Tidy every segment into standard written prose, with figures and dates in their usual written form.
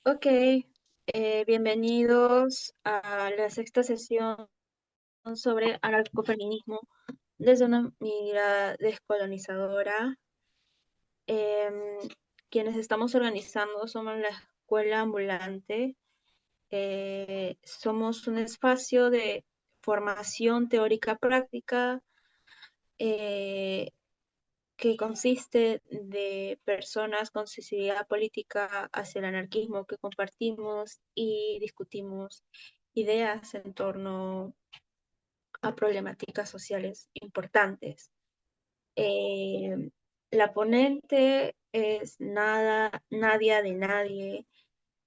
Ok, bienvenidos a la sexta sesión sobre anarcofeminismo desde una mirada descolonizadora. Em, Quienes estamos organizando somos la Escuela Ambulante. Somos un espacio de formación teórica práctica eh, que consiste de personas con sensibilidad política hacia el anarquismo que compartimos y discutimos ideas en torno a problemáticas sociales importantes. Eh, la ponente es Nadia de Nadie,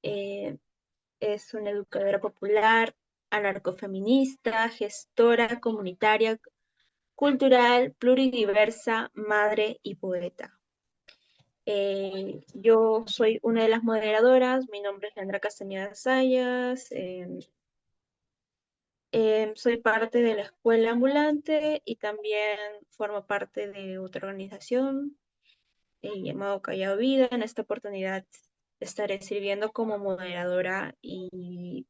eh, es una educadora popular, anarcofeminista, gestora comunitaria, cultural, pluridiversa, madre y poeta. Yo soy una de las moderadoras, mi nombre es Leandra Castañeda Sayas, soy parte de la escuela ambulante y también formo parte de otra organización llamado Callao Vida. En esta oportunidad estaré sirviendo como moderadora eh,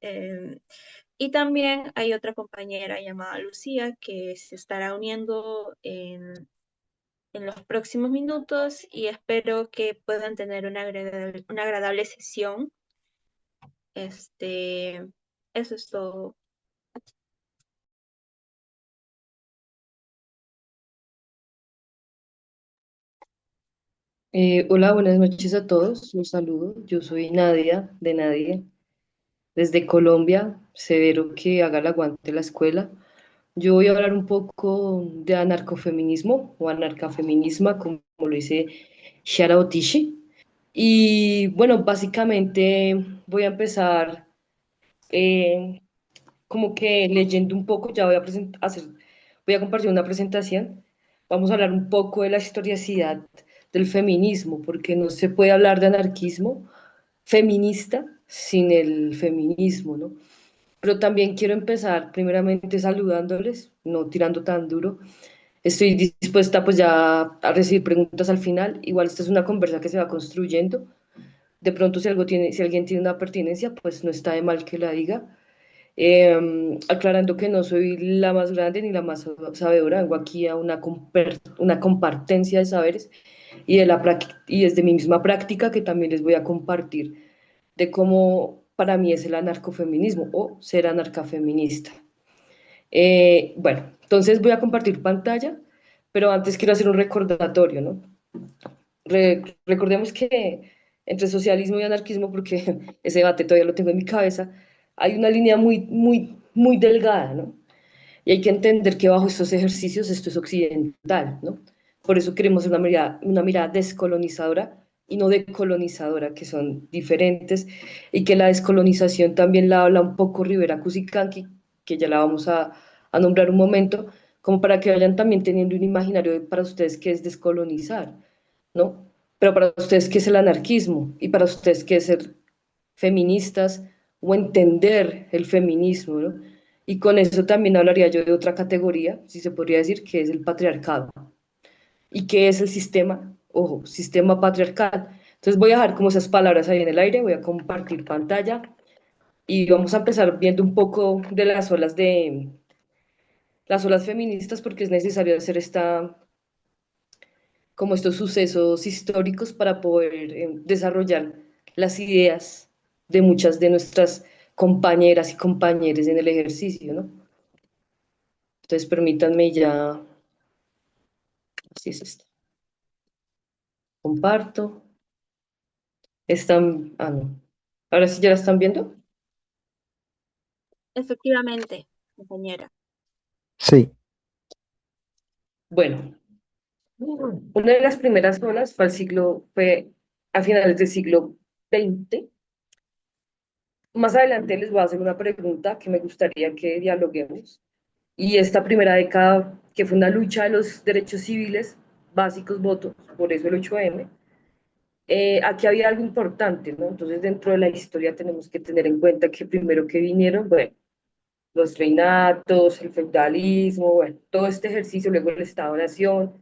eh, y también hay otra compañera llamada Lucía que se estará uniendo en los próximos minutos y espero que puedan tener una agradable sesión. Este, Eso es todo. Hola, buenas noches a todos. Un saludo. Yo soy Nadia de Nadie, desde Colombia. Severo que haga el aguante la escuela. Yo voy a hablar un poco de anarcofeminismo o anarcafeminismo, como lo dice Shara Otishi. Y bueno, básicamente voy a empezar eh, como que leyendo un poco, ya voy a compartir una presentación. Vamos a hablar un poco de la historicidad del feminismo, porque no se puede hablar de anarquismo feminista sin el feminismo, ¿no? Pero también quiero empezar primeramente saludándoles, no tirando tan duro. Estoy dispuesta pues ya a recibir preguntas al final. Igual esta es una conversa que se va construyendo. De pronto si alguien tiene una pertinencia, pues no está de mal que la diga. Aclarando que no soy la más grande ni la más sabedora, vengo aquí a una compartencia de saberes y desde mi misma práctica que también les voy a compartir de cómo para mí es el anarcofeminismo o ser anarcafeminista. Bueno, entonces voy a compartir pantalla, pero antes quiero hacer un recordatorio, ¿no? Recordemos que entre socialismo y anarquismo, porque ese debate todavía lo tengo en mi cabeza, hay una línea muy delgada, ¿no? Y hay que entender que bajo estos ejercicios esto es occidental, ¿no? Por eso queremos una mirada descolonizadora y no decolonizadora, que son diferentes, y que la descolonización también la habla un poco Rivera Cusicanqui, que ya la vamos a nombrar un momento, como para que vayan también teniendo un imaginario para ustedes qué es descolonizar, ¿no? Pero para ustedes qué es el anarquismo y para ustedes qué es ser feministas o entender el feminismo, ¿no? Y con eso también hablaría yo de otra categoría, si se podría decir, que es el patriarcado. ¿Y qué es el sistema? Ojo, sistema patriarcal. Entonces voy a dejar como esas palabras ahí en el aire, voy a compartir pantalla y vamos a empezar viendo un poco de las olas feministas porque es necesario hacer como estos sucesos históricos para poder desarrollar las ideas de muchas de nuestras compañeras y compañeros en el ejercicio, ¿no? Entonces permítanme ya, así es esto, comparto, no, ahora sí ya la están viendo. Efectivamente, compañera. Sí. Bueno, una de las primeras olas fue a finales del siglo XX. Más adelante les voy a hacer una pregunta que me gustaría que dialoguemos. Y esta primera década, que fue una lucha de los derechos civiles básicos, votos, por eso el 8M, aquí había algo importante, ¿no? Entonces, dentro de la historia tenemos que tener en cuenta que primero que vinieron, bueno, los reinatos, el feudalismo, bueno, todo este ejercicio, luego el Estado-Nación,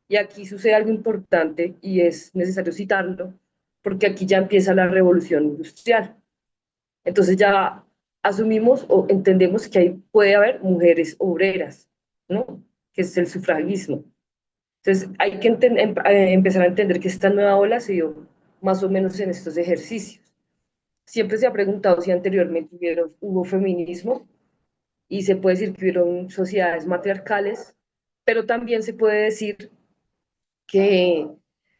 y aquí sucede algo importante y es necesario citarlo, porque aquí ya empieza la revolución industrial. Entonces ya asumimos o entendemos que ahí puede haber mujeres obreras, ¿no? Que es el sufragismo. Entonces hay que empezar a entender que esta nueva ola se dio más o menos en estos ejercicios. Siempre se ha preguntado si anteriormente hubo feminismo y se puede decir que hubieron sociedades matriarcales, pero también se puede decir que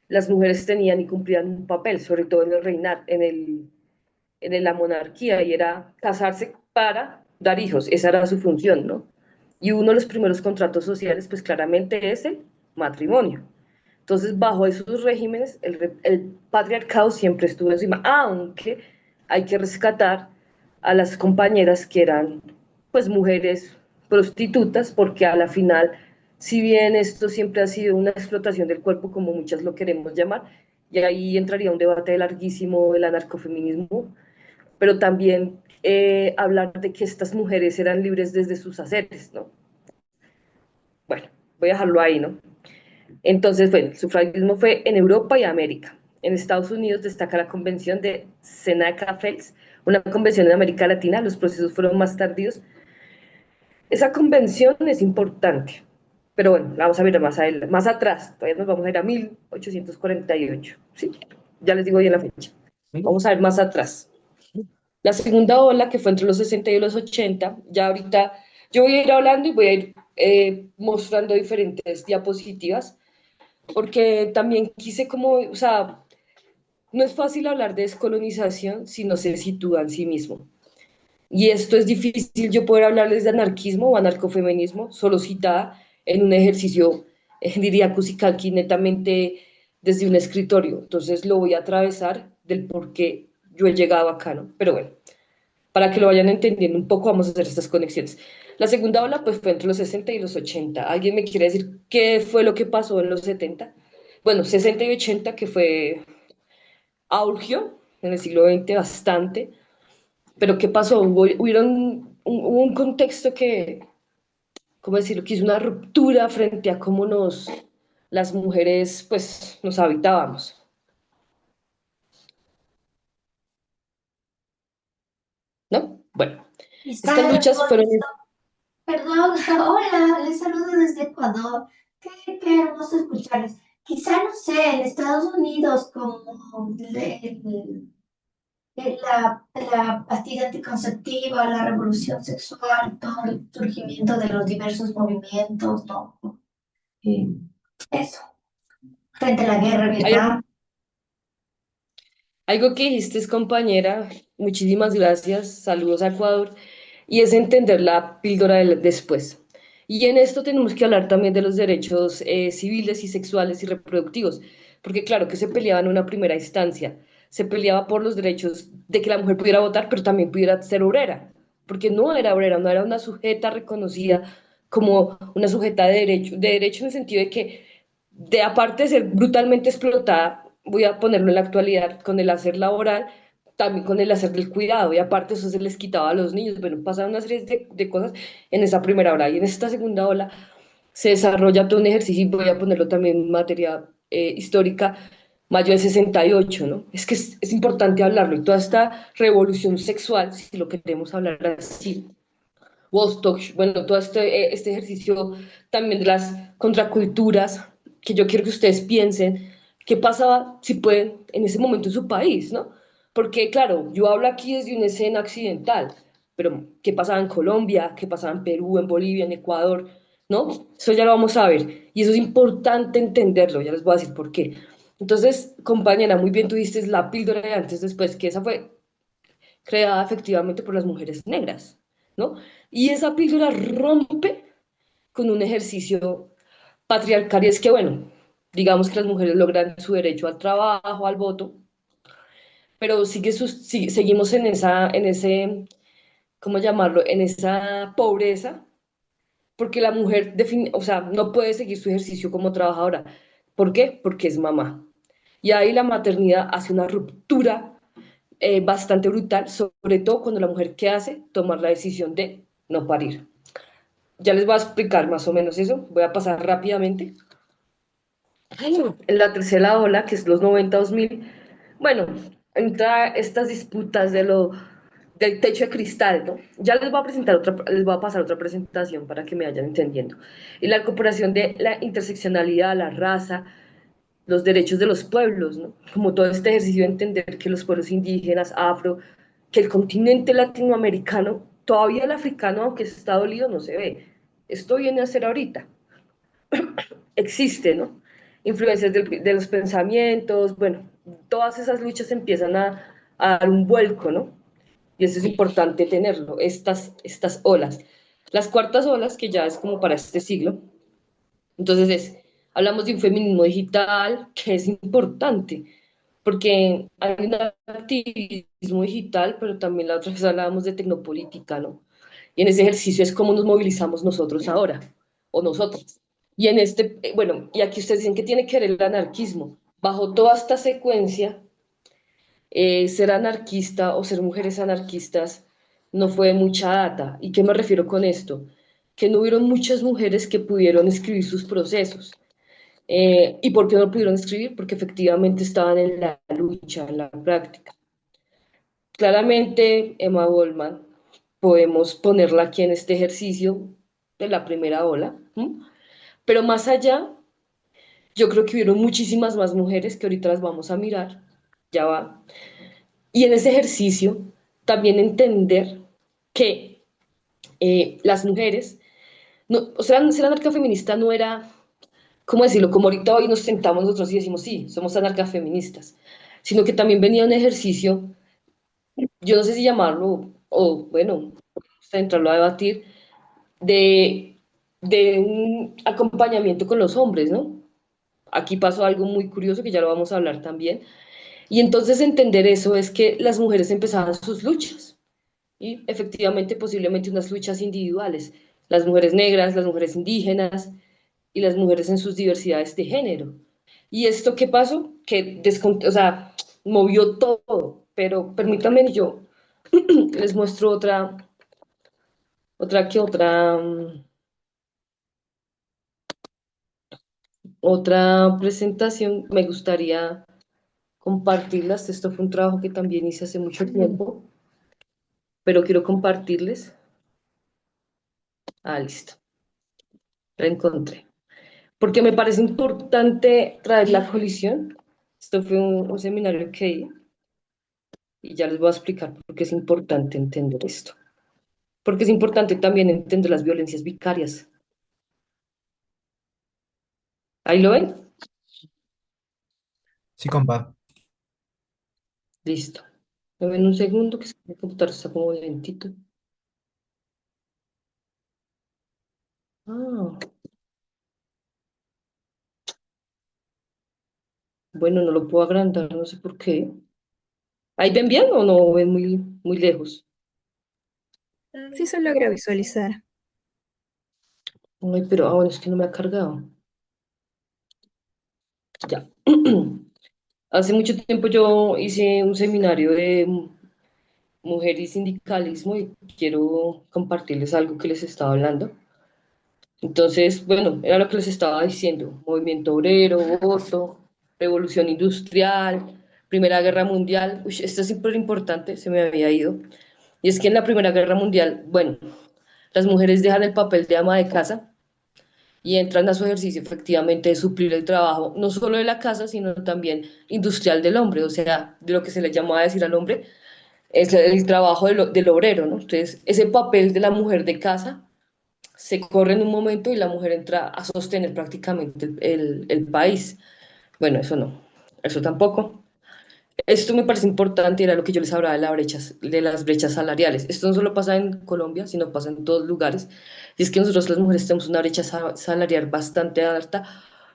las mujeres tenían y cumplían un papel, sobre todo en el reinado, en la monarquía, y era casarse para dar hijos, esa era su función, ¿no? Y uno de los primeros contratos sociales, pues claramente es el matrimonio. Entonces, bajo esos regímenes, el patriarcado siempre estuvo encima, aunque hay que rescatar a las compañeras que eran, pues, mujeres prostitutas, porque a la final, si bien esto siempre ha sido una explotación del cuerpo, como muchas lo queremos llamar, y ahí entraría un debate larguísimo del anarcofeminismo, pero también hablar de que estas mujeres eran libres desde sus haceres, ¿no? Bueno, voy a dejarlo ahí, ¿no? Entonces, bueno, el sufragismo fue en Europa y América. En Estados Unidos destaca la convención de Seneca-Phelps, una convención en América Latina, los procesos fueron más tardíos. Esa convención es importante, pero bueno, la vamos a ver más atrás, todavía nos vamos a ir a 1848, ¿sí? Ya les digo bien la fecha. Vamos a ver más atrás. La segunda ola, que fue entre los 60 y los 80, ya ahorita yo voy a ir hablando y voy a ir mostrando diferentes diapositivas, porque también quise como, o sea, no es fácil hablar de descolonización si no se sitúa en sí mismo. Y esto es difícil yo poder hablarles de anarquismo o anarcofeminismo, solo citada en un ejercicio, diría Kusikaki, netamente desde un escritorio. Entonces lo voy a atravesar del por qué yo he llegado acá, ¿no? Pero bueno, para que lo vayan entendiendo un poco, vamos a hacer estas conexiones. La segunda ola pues fue entre los 60 y los 80. ¿Alguien me quiere decir qué fue lo que pasó en los 70? Bueno, 60 y 80, que fue aulgio en el siglo XX bastante, pero ¿qué pasó? Hubo un contexto que, ¿cómo decirlo? Que hizo una ruptura frente a cómo las mujeres pues nos habitábamos, ¿no? Bueno, estas Quizá, luchas fueron... perdón, hola, les saludo desde Ecuador. Qué hermoso escucharles. Quizá, no sé, en Estados Unidos, como la pastilla anticonceptiva, la revolución sexual, todo el surgimiento de los diversos movimientos, ¿no? Eh, Eso, frente a la guerra de Hay Vietnam. algo que dijiste, es compañera, muchísimas gracias, saludos a Ecuador, y es entender la píldora del después. Y en esto tenemos que hablar también de los derechos civiles y sexuales y reproductivos, porque claro que se peleaba en una primera instancia, se peleaba por los derechos de que la mujer pudiera votar, pero también pudiera ser obrera, porque no era obrera, no era una sujeta reconocida como una sujeta de derecho en el sentido de que, de aparte de ser brutalmente explotada, voy a ponerlo en la actualidad, con el hacer laboral, también con el hacer del cuidado, y aparte eso se les quitaba a los niños. Bueno, pasaron una serie de cosas en esa primera ola, y en esta segunda ola se desarrolla todo un ejercicio, y voy a ponerlo también en materia histórica, mayo del 68, ¿no? Es que es importante hablarlo, y toda esta revolución sexual, si lo queremos hablar así, Wostock, bueno, todo este ejercicio también de las contraculturas, que yo quiero que ustedes piensen qué pasaba, si pueden, en ese momento en su país, ¿no? Porque, claro, yo hablo aquí desde una escena accidental, pero ¿qué pasaba en Colombia? ¿Qué pasaba en Perú, en Bolivia, en Ecuador? ¿No? Eso ya lo vamos a ver. Y eso es importante entenderlo, ya les voy a decir por qué. Entonces, compañera, muy bien, tú diste la píldora de antes, después, que esa fue creada efectivamente por las mujeres negras, ¿no? Y esa píldora rompe con un ejercicio patriarcal, y es que, bueno, digamos que las mujeres logran su derecho al trabajo, al voto, pero seguimos en ese, ¿cómo llamarlo? En esa pobreza, porque la mujer, o sea, no puede seguir su ejercicio como trabajadora. ¿Por qué? Porque es mamá. Y ahí la maternidad hace una ruptura bastante brutal, sobre todo cuando la mujer, ¿qué hace? Tomar la decisión de no parir. Ya les voy a explicar más o menos eso, voy a pasar rápidamente. En la tercera ola, que es los 90-2000, Bueno, entra estas disputas del techo de cristal, ¿no? Ya les voy a presentar otra, les voy a pasar otra presentación para que me vayan entendiendo. Y la recuperación de la interseccionalidad, la raza, los derechos de los pueblos, ¿no? Como todo este ejercicio de entender que los pueblos indígenas, afro, que el continente latinoamericano, todavía el africano, aunque está dolido, no se ve. Esto viene a ser ahorita. Existe, ¿no? Influencias de los pensamientos, bueno, todas esas luchas empiezan a dar un vuelco, ¿no? Y eso es importante tenerlo, estas olas. Las cuartas olas, que ya es como para este siglo, entonces hablamos de un feminismo digital que es importante, porque hay un activismo digital, pero también la otra vez hablábamos de tecnopolítica, ¿no? Y en ese ejercicio es cómo nos movilizamos nosotros ahora, o nosotras. Y en este, bueno, y aquí ustedes dicen que tiene que ver el anarquismo. Bajo toda esta secuencia, ser anarquista o ser mujeres anarquistas no fue de mucha data. ¿Y qué me refiero con esto? Que no hubieron muchas mujeres que pudieron escribir sus procesos. ¿Y por qué no pudieron escribir? Porque efectivamente estaban en la lucha, en la práctica. Claramente, Emma Goldman, podemos ponerla aquí en este ejercicio de la primera ola, ¿m? Pero más allá, yo creo que hubieron muchísimas más mujeres que ahorita las vamos a mirar, ya va. Y en ese ejercicio, también entender que las mujeres, no, o sea, ser anarcafeminista no era, ¿cómo decirlo? Como ahorita hoy nos sentamos nosotros y decimos, sí, somos anarcafeministas, sino que también venía un ejercicio, yo no sé si llamarlo, o bueno, entrarlo a debatir, de, de un acompañamiento con los hombres, ¿no? Aquí pasó algo muy curioso que ya lo vamos a hablar también. Y entonces entender eso es que las mujeres empezaban sus luchas y efectivamente posiblemente unas luchas individuales, las mujeres negras, las mujeres indígenas y las mujeres en sus diversidades de género. ¿Y esto qué pasó? Que o sea, movió todo, pero permítanme yo les muestro otra presentación. Me gustaría compartirlas. Esto fue un trabajo que también hice hace mucho tiempo, pero quiero compartirles. Ah, listo, la encontré. Porque me parece importante traer la colisión. Esto fue un seminario que di y ya les voy a explicar por qué es importante entender esto. Porque es importante también entender las violencias vicarias. ¿Ahí lo ven? Sí, compa. Listo. ¿Me ven un segundo? Que el computador está como lentito. Ah, bueno, no lo puedo agrandar, no sé por qué. ¿Ahí ven bien o no ven muy, muy lejos? Sí se logra visualizar. Ay, pero bueno, es que no me ha cargado. Ya. Hace mucho tiempo yo hice un seminario de mujer y sindicalismo y quiero compartirles algo que les estaba hablando. Entonces, bueno, era lo que les estaba diciendo, movimiento obrero, voto, revolución industrial, Primera Guerra Mundial. Uy, esto es súper importante, se me había ido. Y es que en la Primera Guerra Mundial, bueno, las mujeres dejan el papel de ama de casa y entran a su ejercicio efectivamente de suplir el trabajo, no solo de la casa, sino también industrial del hombre, o sea, de lo que se le llamaba decir al hombre, es el trabajo del obrero, ¿no? Entonces, ese papel de la mujer de casa se corre en un momento y la mujer entra a sostener prácticamente el país. Bueno, eso no, eso tampoco. Esto me parece importante, era lo que yo les hablaba de, de las brechas salariales. Esto no solo pasa en Colombia, sino pasa en todos lugares. Y es que nosotros las mujeres tenemos una brecha salarial bastante alta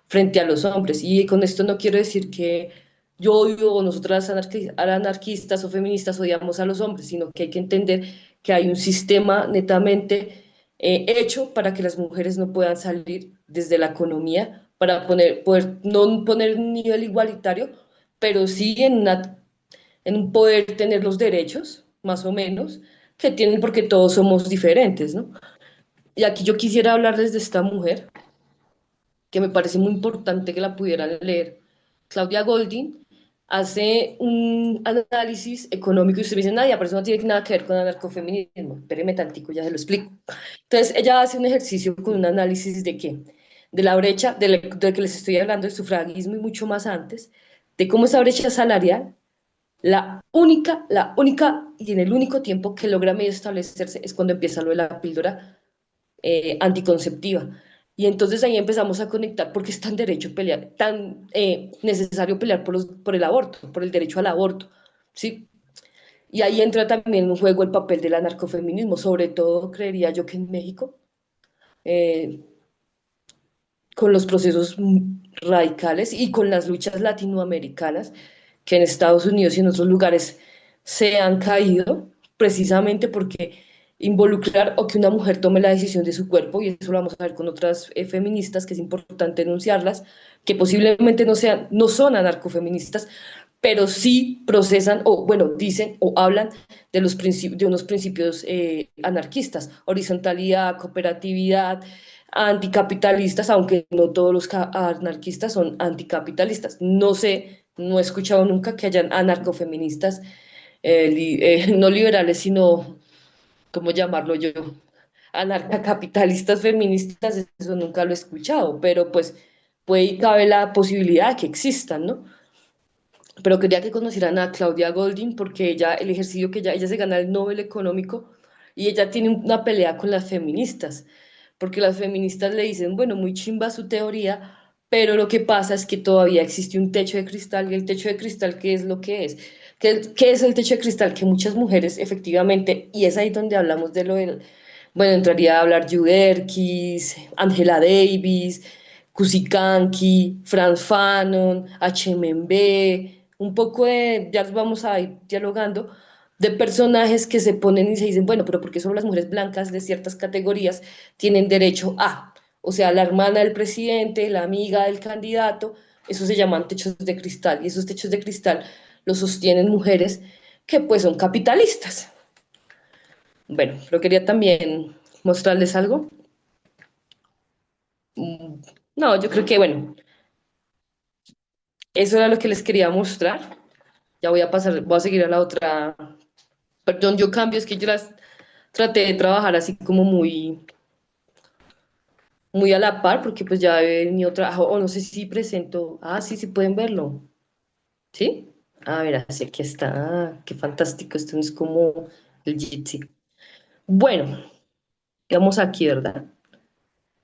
frente a los hombres. Y con esto no quiero decir que yo odio o nosotras anarquistas o feministas odiamos a los hombres, sino que hay que entender que hay un sistema netamente hecho para que las mujeres no puedan salir desde la economía, para poder no poner un nivel igualitario, pero sí en un poder tener los derechos, más o menos, que tienen porque todos somos diferentes, ¿no? Y aquí yo quisiera hablarles de esta mujer, que me parece muy importante que la pudieran leer, Claudia Goldin, hace un análisis económico y usted me dice, Nadia, pero eso no tiene nada que ver con anarcofeminismo. Espéreme tantico, ya se lo explico. Entonces, ella hace un ejercicio con un análisis de qué, de la brecha, de que les estoy hablando, del sufragismo y mucho más antes, de cómo esa brecha salarial, la única y en el único tiempo que logra medio establecerse es cuando empieza lo de la píldora anticonceptiva. Y entonces ahí empezamos a conectar porque es tan derecho pelear, tan necesario pelear por el aborto, por el derecho al aborto, ¿sí? Y ahí entra también en juego el papel del anarcofeminismo, sobre todo creería yo que en México, eh, con los procesos radicales y con las luchas latinoamericanas que en Estados Unidos y en otros lugares se han caído, precisamente porque involucrar o que una mujer tome la decisión de su cuerpo, y eso lo vamos a ver con otras feministas, que es importante denunciarlas, que posiblemente no son anarcofeministas, pero sí procesan o, bueno, dicen o hablan de unos principios anarquistas, horizontalidad, cooperatividad, anticapitalistas, aunque no todos los anarquistas son anticapitalistas. No sé, no he escuchado nunca que hayan anarcofeministas, no liberales, sino, ¿cómo llamarlo yo? Anarcacapitalistas feministas, eso nunca lo he escuchado, pero pues puede y cabe la posibilidad de que existan, ¿no? Pero quería que conocieran a Claudia Goldin porque el ejercicio que ella se gana el Nobel Económico y ella tiene una pelea con las feministas, porque las feministas le dicen, bueno, muy chimba su teoría, pero lo que pasa es que todavía existe un techo de cristal y el techo de cristal, ¿qué es lo que es? ¿Qué es el techo de cristal? Que muchas mujeres efectivamente, y es ahí donde hablamos de lo del, bueno, entraría a hablar Yuderkis, Angela Davis, Kusikanki, Franz Fanon, HMB, un poco de, ya vamos a ir dialogando, de personajes que se ponen y se dicen, bueno, pero ¿por qué solo las mujeres blancas de ciertas categorías tienen derecho a? O sea, la hermana del presidente, la amiga del candidato, eso se llaman techos de cristal, y esos techos de cristal los sostienen mujeres que pues son capitalistas. Bueno, pero quería también mostrarles algo. Mm, No, yo creo que, bueno, eso era lo que les quería mostrar. Ya voy a pasar, voy a seguir a la otra. Perdón, yo cambio, es que yo las traté de trabajar así como muy a la par, porque pues ya he venido trabajo, o no sé si presento. Ah, sí, sí pueden verlo. ¿Sí? A ver, así aquí está. Ah, qué fantástico, esto no es como el Jitsi. Bueno, digamos aquí, ¿verdad?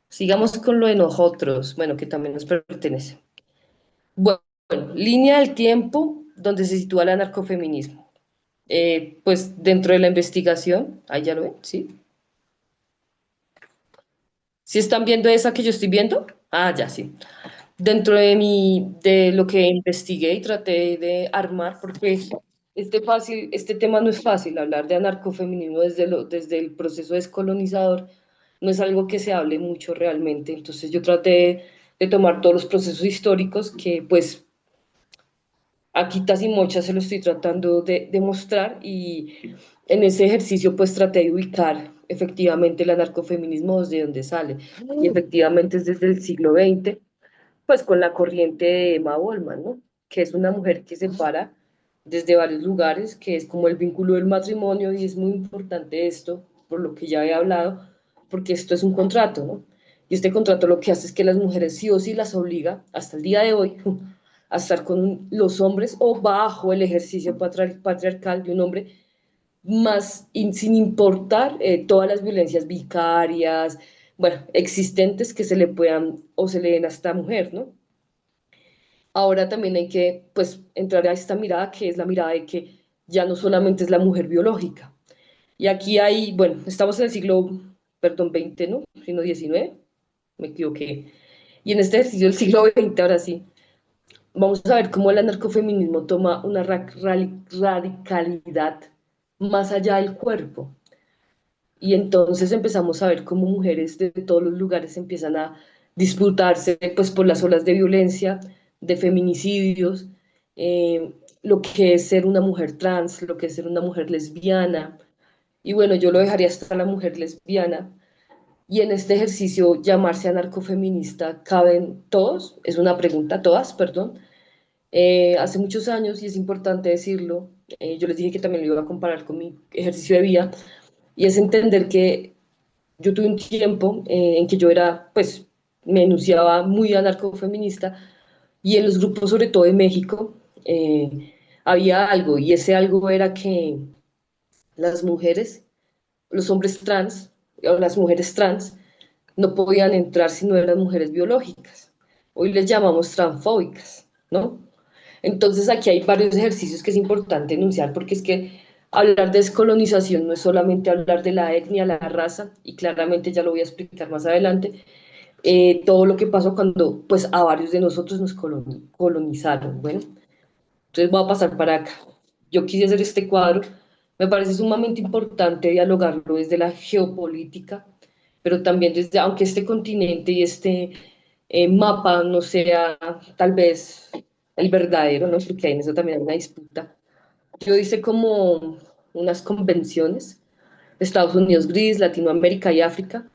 Sigamos con lo de nosotros, bueno, que también nos pertenece. Bueno, línea del tiempo donde se sitúa el anarcofeminismo. Pues dentro de la investigación, ahí ya lo ven, ¿sí? ¿Sí están viendo esa que yo estoy viendo? Ah, ya sí. Dentro de lo que investigué y traté de armar, porque este tema no es fácil, hablar de anarcofeminismo desde el proceso descolonizador, no es algo que se hable mucho realmente. Entonces yo traté de tomar todos los procesos históricos que pues aquí y mochas se lo estoy tratando de mostrar y en ese ejercicio pues traté de ubicar efectivamente el anarcofeminismo desde donde sale. Y efectivamente es desde el siglo XX, pues con la corriente de Emma Goldman, ¿no? Que es una mujer que se para desde varios lugares, que es como el vínculo del matrimonio y es muy importante esto, por lo que ya he hablado, porque esto es un contrato, ¿no? Y este contrato lo que hace es que las mujeres sí o sí las obliga hasta el día de hoy a estar con los hombres o bajo el ejercicio patriarcal de un hombre, sin importar todas las violencias vicarias, bueno, existentes que se le puedan o se le den a esta mujer, ¿no? Ahora también hay que, pues, entrar a esta mirada que es la mirada de que ya no solamente es la mujer biológica. Y aquí hay, bueno, estamos en el siglo, perdón, 20, ¿no? Sino 19, me equivoqué. Y en este ejercicio del siglo 20, ahora sí, vamos a ver cómo el anarcofeminismo toma una radicalidad más allá del cuerpo. Y entonces empezamos a ver cómo mujeres de todos los lugares empiezan a disputarse pues, por las olas de violencia, de feminicidios, lo que es ser una mujer trans, lo que es ser una mujer lesbiana. Y bueno, yo lo dejaría hasta la mujer lesbiana. Y en este ejercicio llamarse anarcofeminista, ¿caben todos? Es una pregunta, todas, perdón. Hace muchos años, y es importante decirlo, yo les dije que también lo iba a comparar con mi ejercicio de vida, y es entender que yo tuve un tiempo en que yo era, pues, me enunciaba muy anarcofeminista, y en los grupos, sobre todo de México, había algo, y ese algo era que las mujeres, los hombres trans, o las mujeres trans, no podían entrar si no eran mujeres biológicas. Hoy les llamamos transfóbicas, ¿no? Entonces aquí hay varios ejercicios que es importante enunciar porque es que hablar de descolonización no es solamente hablar de la etnia, la raza, y claramente ya lo voy a explicar más adelante, todo lo que pasó cuando pues a varios de nosotros nos colonizaron. Bueno, entonces voy a pasar para acá. Yo quise hacer este cuadro, me parece sumamente importante dialogarlo desde la geopolítica, pero también desde, aunque este continente y este mapa no sea tal vez el verdadero, ¿no? Porque ahí en eso también hay una disputa. Yo hice como unas convenciones, Estados Unidos gris, Latinoamérica y África,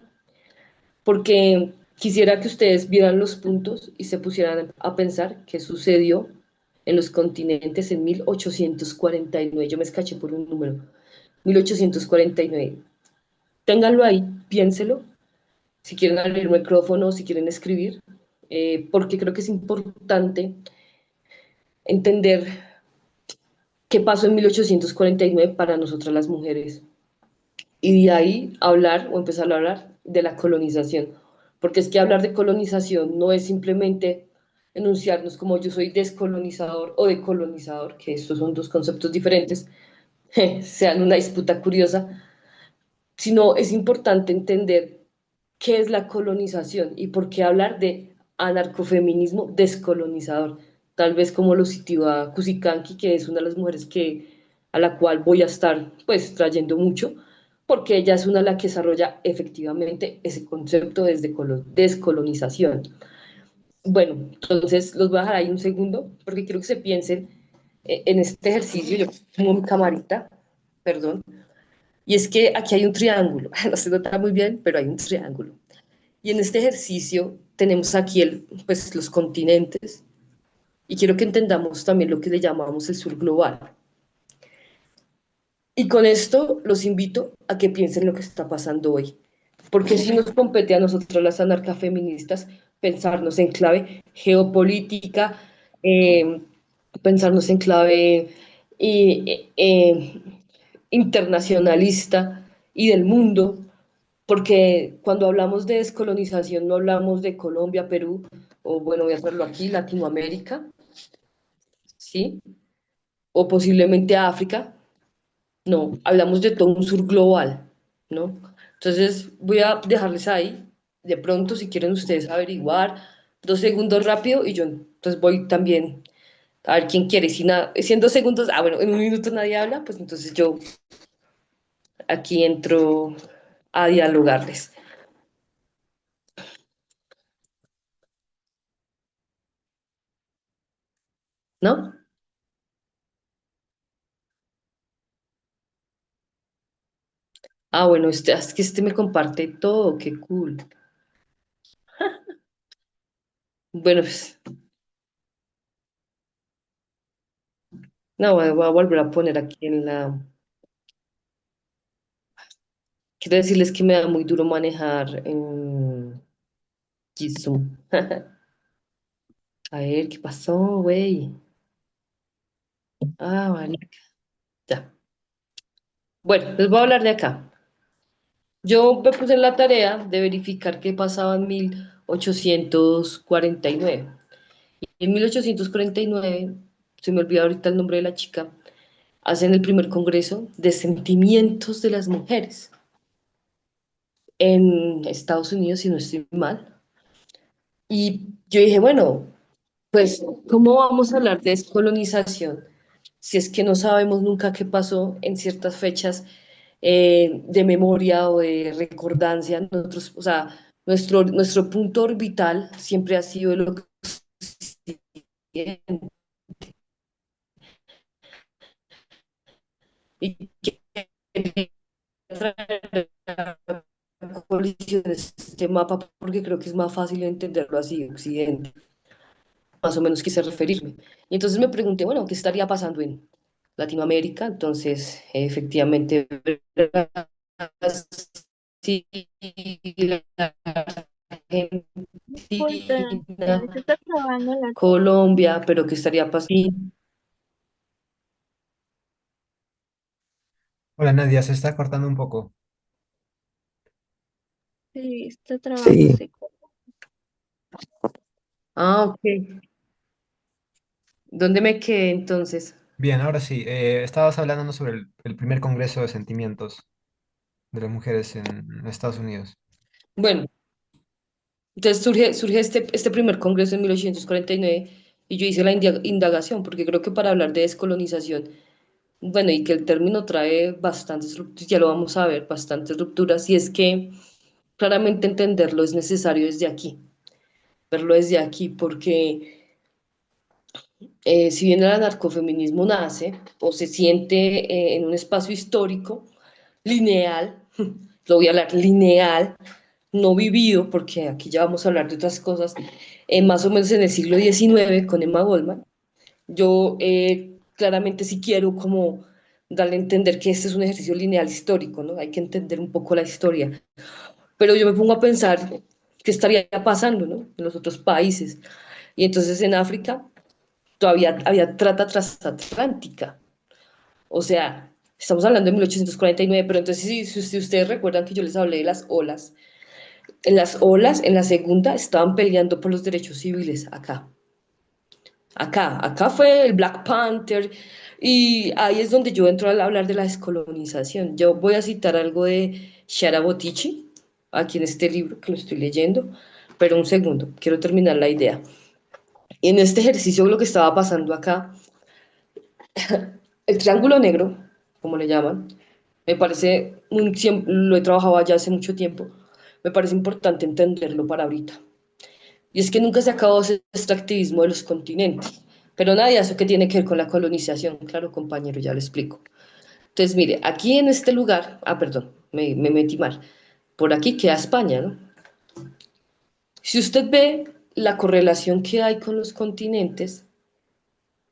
porque quisiera que ustedes vieran los puntos y se pusieran a pensar qué sucedió en los continentes en 1849. Yo me escaché por un número, 1849. Ténganlo ahí, piénselo, si quieren abrir el micrófono, si quieren escribir, porque creo que es importante entender qué pasó en 1849 para nosotras las mujeres y de ahí hablar o empezar a hablar de la colonización, porque es que hablar de colonización no es simplemente enunciarnos como yo soy descolonizador o decolonizador, que estos son dos conceptos diferentes, sean una disputa curiosa, sino es importante entender qué es la colonización y por qué hablar de anarcofeminismo descolonizador. Tal vez como lo sitúa Kusikanki, que es una de las mujeres a la cual voy a estar pues trayendo mucho, porque ella es una de las que desarrolla efectivamente ese concepto desde descolonización. Bueno, entonces los voy a dejar ahí un segundo, porque quiero que se piensen en este ejercicio. Yo pongo mi camarita, perdón, y es que aquí hay un triángulo, no se nota muy bien, pero hay un triángulo. Y en este ejercicio tenemos aquí pues, los continentes y quiero que entendamos también lo que le llamamos el sur global. Y con esto los invito a que piensen lo que está pasando hoy. Porque si nos compete a nosotros las anarcafeministas pensarnos en clave geopolítica, eh, pensarnos en clave eh, eh, internacionalista y del mundo, porque cuando hablamos de descolonización no hablamos de Colombia, Perú, o bueno, voy a hacerlo aquí, Latinoamérica, ¿sí? O posiblemente África, no, hablamos de todo un sur global, ¿no? Entonces voy a dejarles ahí, de pronto si quieren ustedes averiguar, 2 segundos rápido y yo entonces voy también a ver quién quiere, si, si en 2 segundos, bueno, en un minuto nadie habla, pues entonces yo aquí entro a dialogarles, ¿no? Bueno, es que este me comparte todo, qué cool. Bueno, pues, no, voy a volver a poner aquí en la... Quiero decirles que me da muy duro manejar en Zoom. A ver, ¿qué pasó, güey? Vale, ya. Bueno, les voy a hablar de acá. Yo me puse en la tarea de verificar qué pasaba en 1849. En 1849, se me olvidó ahorita el nombre de la chica, hacen el primer congreso de sentimientos de las mujeres en Estados Unidos, si no estoy mal. Y yo dije, bueno, pues, ¿cómo vamos a hablar de descolonización si es que no sabemos nunca qué pasó en ciertas fechas de memoria o de recordancia? Nosotros, o sea, nuestro punto orbital siempre ha sido el occidente. Y que traer a colisión este mapa porque creo que es más fácil entenderlo así, occidente. más o menos quise referirme. Y entonces me pregunté, bueno, ¿qué estaría pasando en Latinoamérica? Entonces, efectivamente, Brasil, Disculpe, Argentina, se está trabando la... Colombia, pero ¿qué estaría pasando? Hola Nadia, se está cortando un poco. Sí, está Sí. trabándose. Ah, ok. ¿Dónde me quedé entonces? Bien, ahora sí, estabas hablando sobre el primer Congreso de Sentimientos de las mujeres en Estados Unidos. Bueno, entonces surge este primer congreso en 1849 y yo hice la indagación, porque creo que para hablar de descolonización, bueno, y que el término trae bastantes rupturas, ya lo vamos a ver, bastantes rupturas, y es que claramente entenderlo es necesario desde aquí, verlo desde aquí, porque si bien el anarcofeminismo nace o se siente en un espacio histórico lineal, lo voy a hablar lineal, no vivido, porque aquí ya vamos a hablar de otras cosas, más o menos en el siglo XIX con Emma Goldman, yo claramente sí quiero como darle a entender que este es un ejercicio lineal histórico, ¿no? Hay que entender un poco la historia. Pero yo me pongo a pensar qué estaría pasando, ¿no? En los otros países. Y entonces en África todavía había trata transatlántica. O sea, estamos hablando de 1849, pero entonces si ustedes recuerdan que yo les hablé de las olas, en la segunda, estaban peleando por los derechos civiles acá. Acá fue el Black Panther y ahí es donde yo entro a hablar de la descolonización. Yo voy a citar algo de Shara Botichi, aquí en este libro que lo estoy leyendo, pero un segundo, quiero terminar la idea. En este ejercicio lo que estaba pasando acá, el triángulo negro, como le llaman, me parece, lo he trabajado allá hace mucho tiempo, me parece importante entenderlo para ahorita. Y es que nunca se acabó ese extractivismo de los continentes. Pero nada, ¿eso qué tiene que ver con la colonización? Claro, compañero, ya lo explico. Entonces, mire, aquí en este lugar, perdón, me metí mal. Por aquí queda España, ¿no? Si usted ve la correlación que hay con los continentes,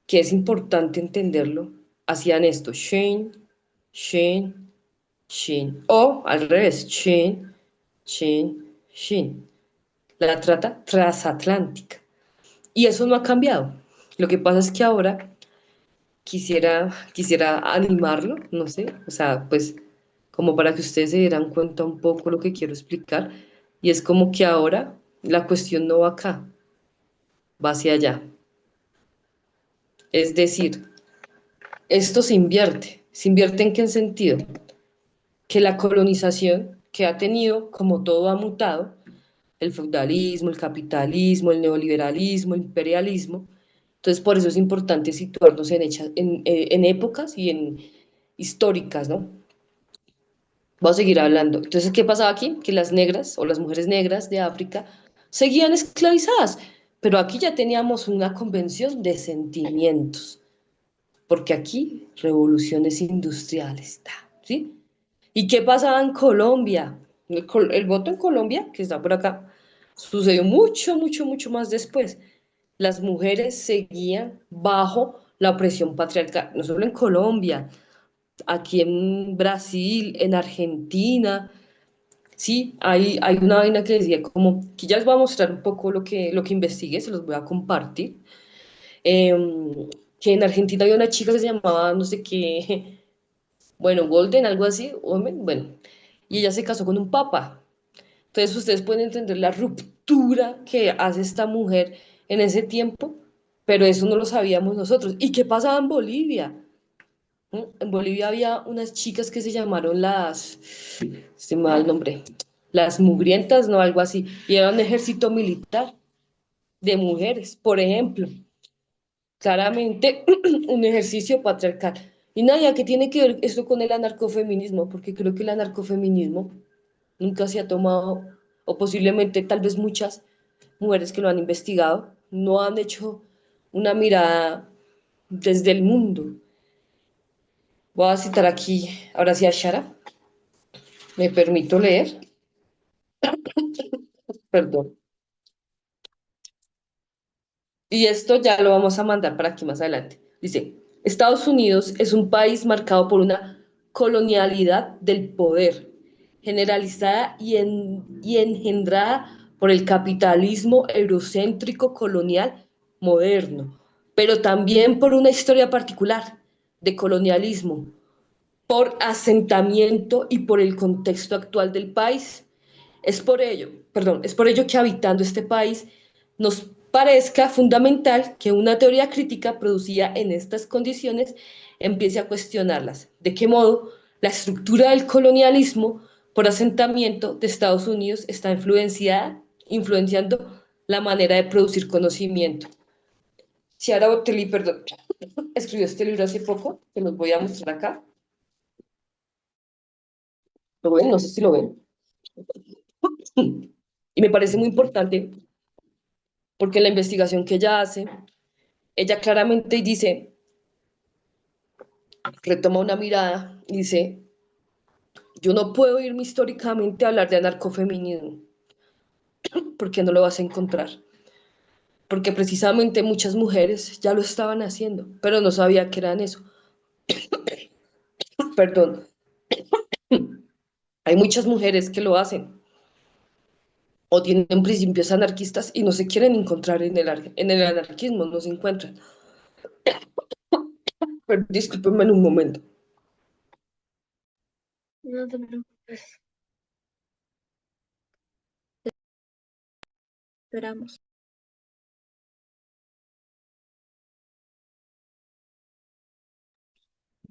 que es importante entenderlo, hacían esto, Shin, Shin, Shin, o al revés, Shin, Shin, Shin. La trata transatlántica. Y eso no ha cambiado. Lo que pasa es que ahora quisiera animarlo, no sé, o sea, pues como para que ustedes se dieran cuenta un poco lo que quiero explicar. Y es como que ahora la cuestión no va acá, va hacia allá. Es decir, esto se invierte. ¿Se invierte en qué sentido? Que la colonización que ha tenido, como todo ha mutado, el feudalismo, el capitalismo, el neoliberalismo, el imperialismo. Entonces, por eso es importante situarnos en épocas y en históricas, ¿no? Vamos a seguir hablando. Entonces, ¿qué pasaba aquí? Que las negras o las mujeres negras de África seguían esclavizadas, pero aquí ya teníamos una convención de sentimientos, porque aquí revoluciones industriales, ¿sí? ¿Y qué pasaba en Colombia? El voto en Colombia, que está por acá, sucedió mucho, mucho, mucho más después. Las mujeres seguían bajo la opresión patriarcal, no solo en Colombia, aquí en Brasil, en Argentina, sí, hay una vaina que decía como, que ya les voy a mostrar un poco lo que investigué, se los voy a compartir, que en Argentina había una chica que se llamaba, no sé qué, bueno, Golden, algo así, bueno, y ella se casó con un papa. Entonces ustedes pueden entender la ruptura que hace esta mujer en ese tiempo, pero eso no lo sabíamos nosotros. ¿Y qué pasaba en Bolivia? En Bolivia había unas chicas que se llamaron se me va el nombre, las mugrientas, no, algo así, y era un ejército militar de mujeres, por ejemplo, claramente un ejercicio patriarcal. Y Nadia, ¿qué tiene que ver esto con el anarcofeminismo? Porque creo que el anarcofeminismo nunca se ha tomado, o posiblemente tal vez muchas mujeres que lo han investigado, no han hecho una mirada desde el mundo. Voy a citar aquí, ahora sí, a Shara. Me permito leer, perdón. Y esto ya lo vamos a mandar para aquí más adelante. Dice, Estados Unidos es un país marcado por una colonialidad del poder, generalizada y engendrada por el capitalismo eurocéntrico colonial moderno, pero también por una historia particular de colonialismo, por asentamiento y por el contexto actual del país. Es por ello que habitando este país nos parezca fundamental que una teoría crítica producida en estas condiciones empiece a cuestionarlas. ¿De qué modo la estructura del colonialismo por asentamiento de Estados Unidos está influenciando la manera de producir conocimiento? Chiara Botelli, perdón, escribió este libro hace poco, que los voy a mostrar acá. ¿Lo ven? No sé si lo ven. Y me parece muy importante porque la investigación que ella hace, ella claramente dice, retoma una mirada y dice, yo no puedo irme históricamente a hablar de anarcofeminismo, porque no lo vas a encontrar. Porque precisamente muchas mujeres ya lo estaban haciendo, pero no sabía que eran eso. Perdón, hay muchas mujeres que lo hacen o tienen principios anarquistas y no se quieren encontrar en el anarquismo, no se encuentran. Pero discúlpenme en un momento. No te preocupes, esperamos.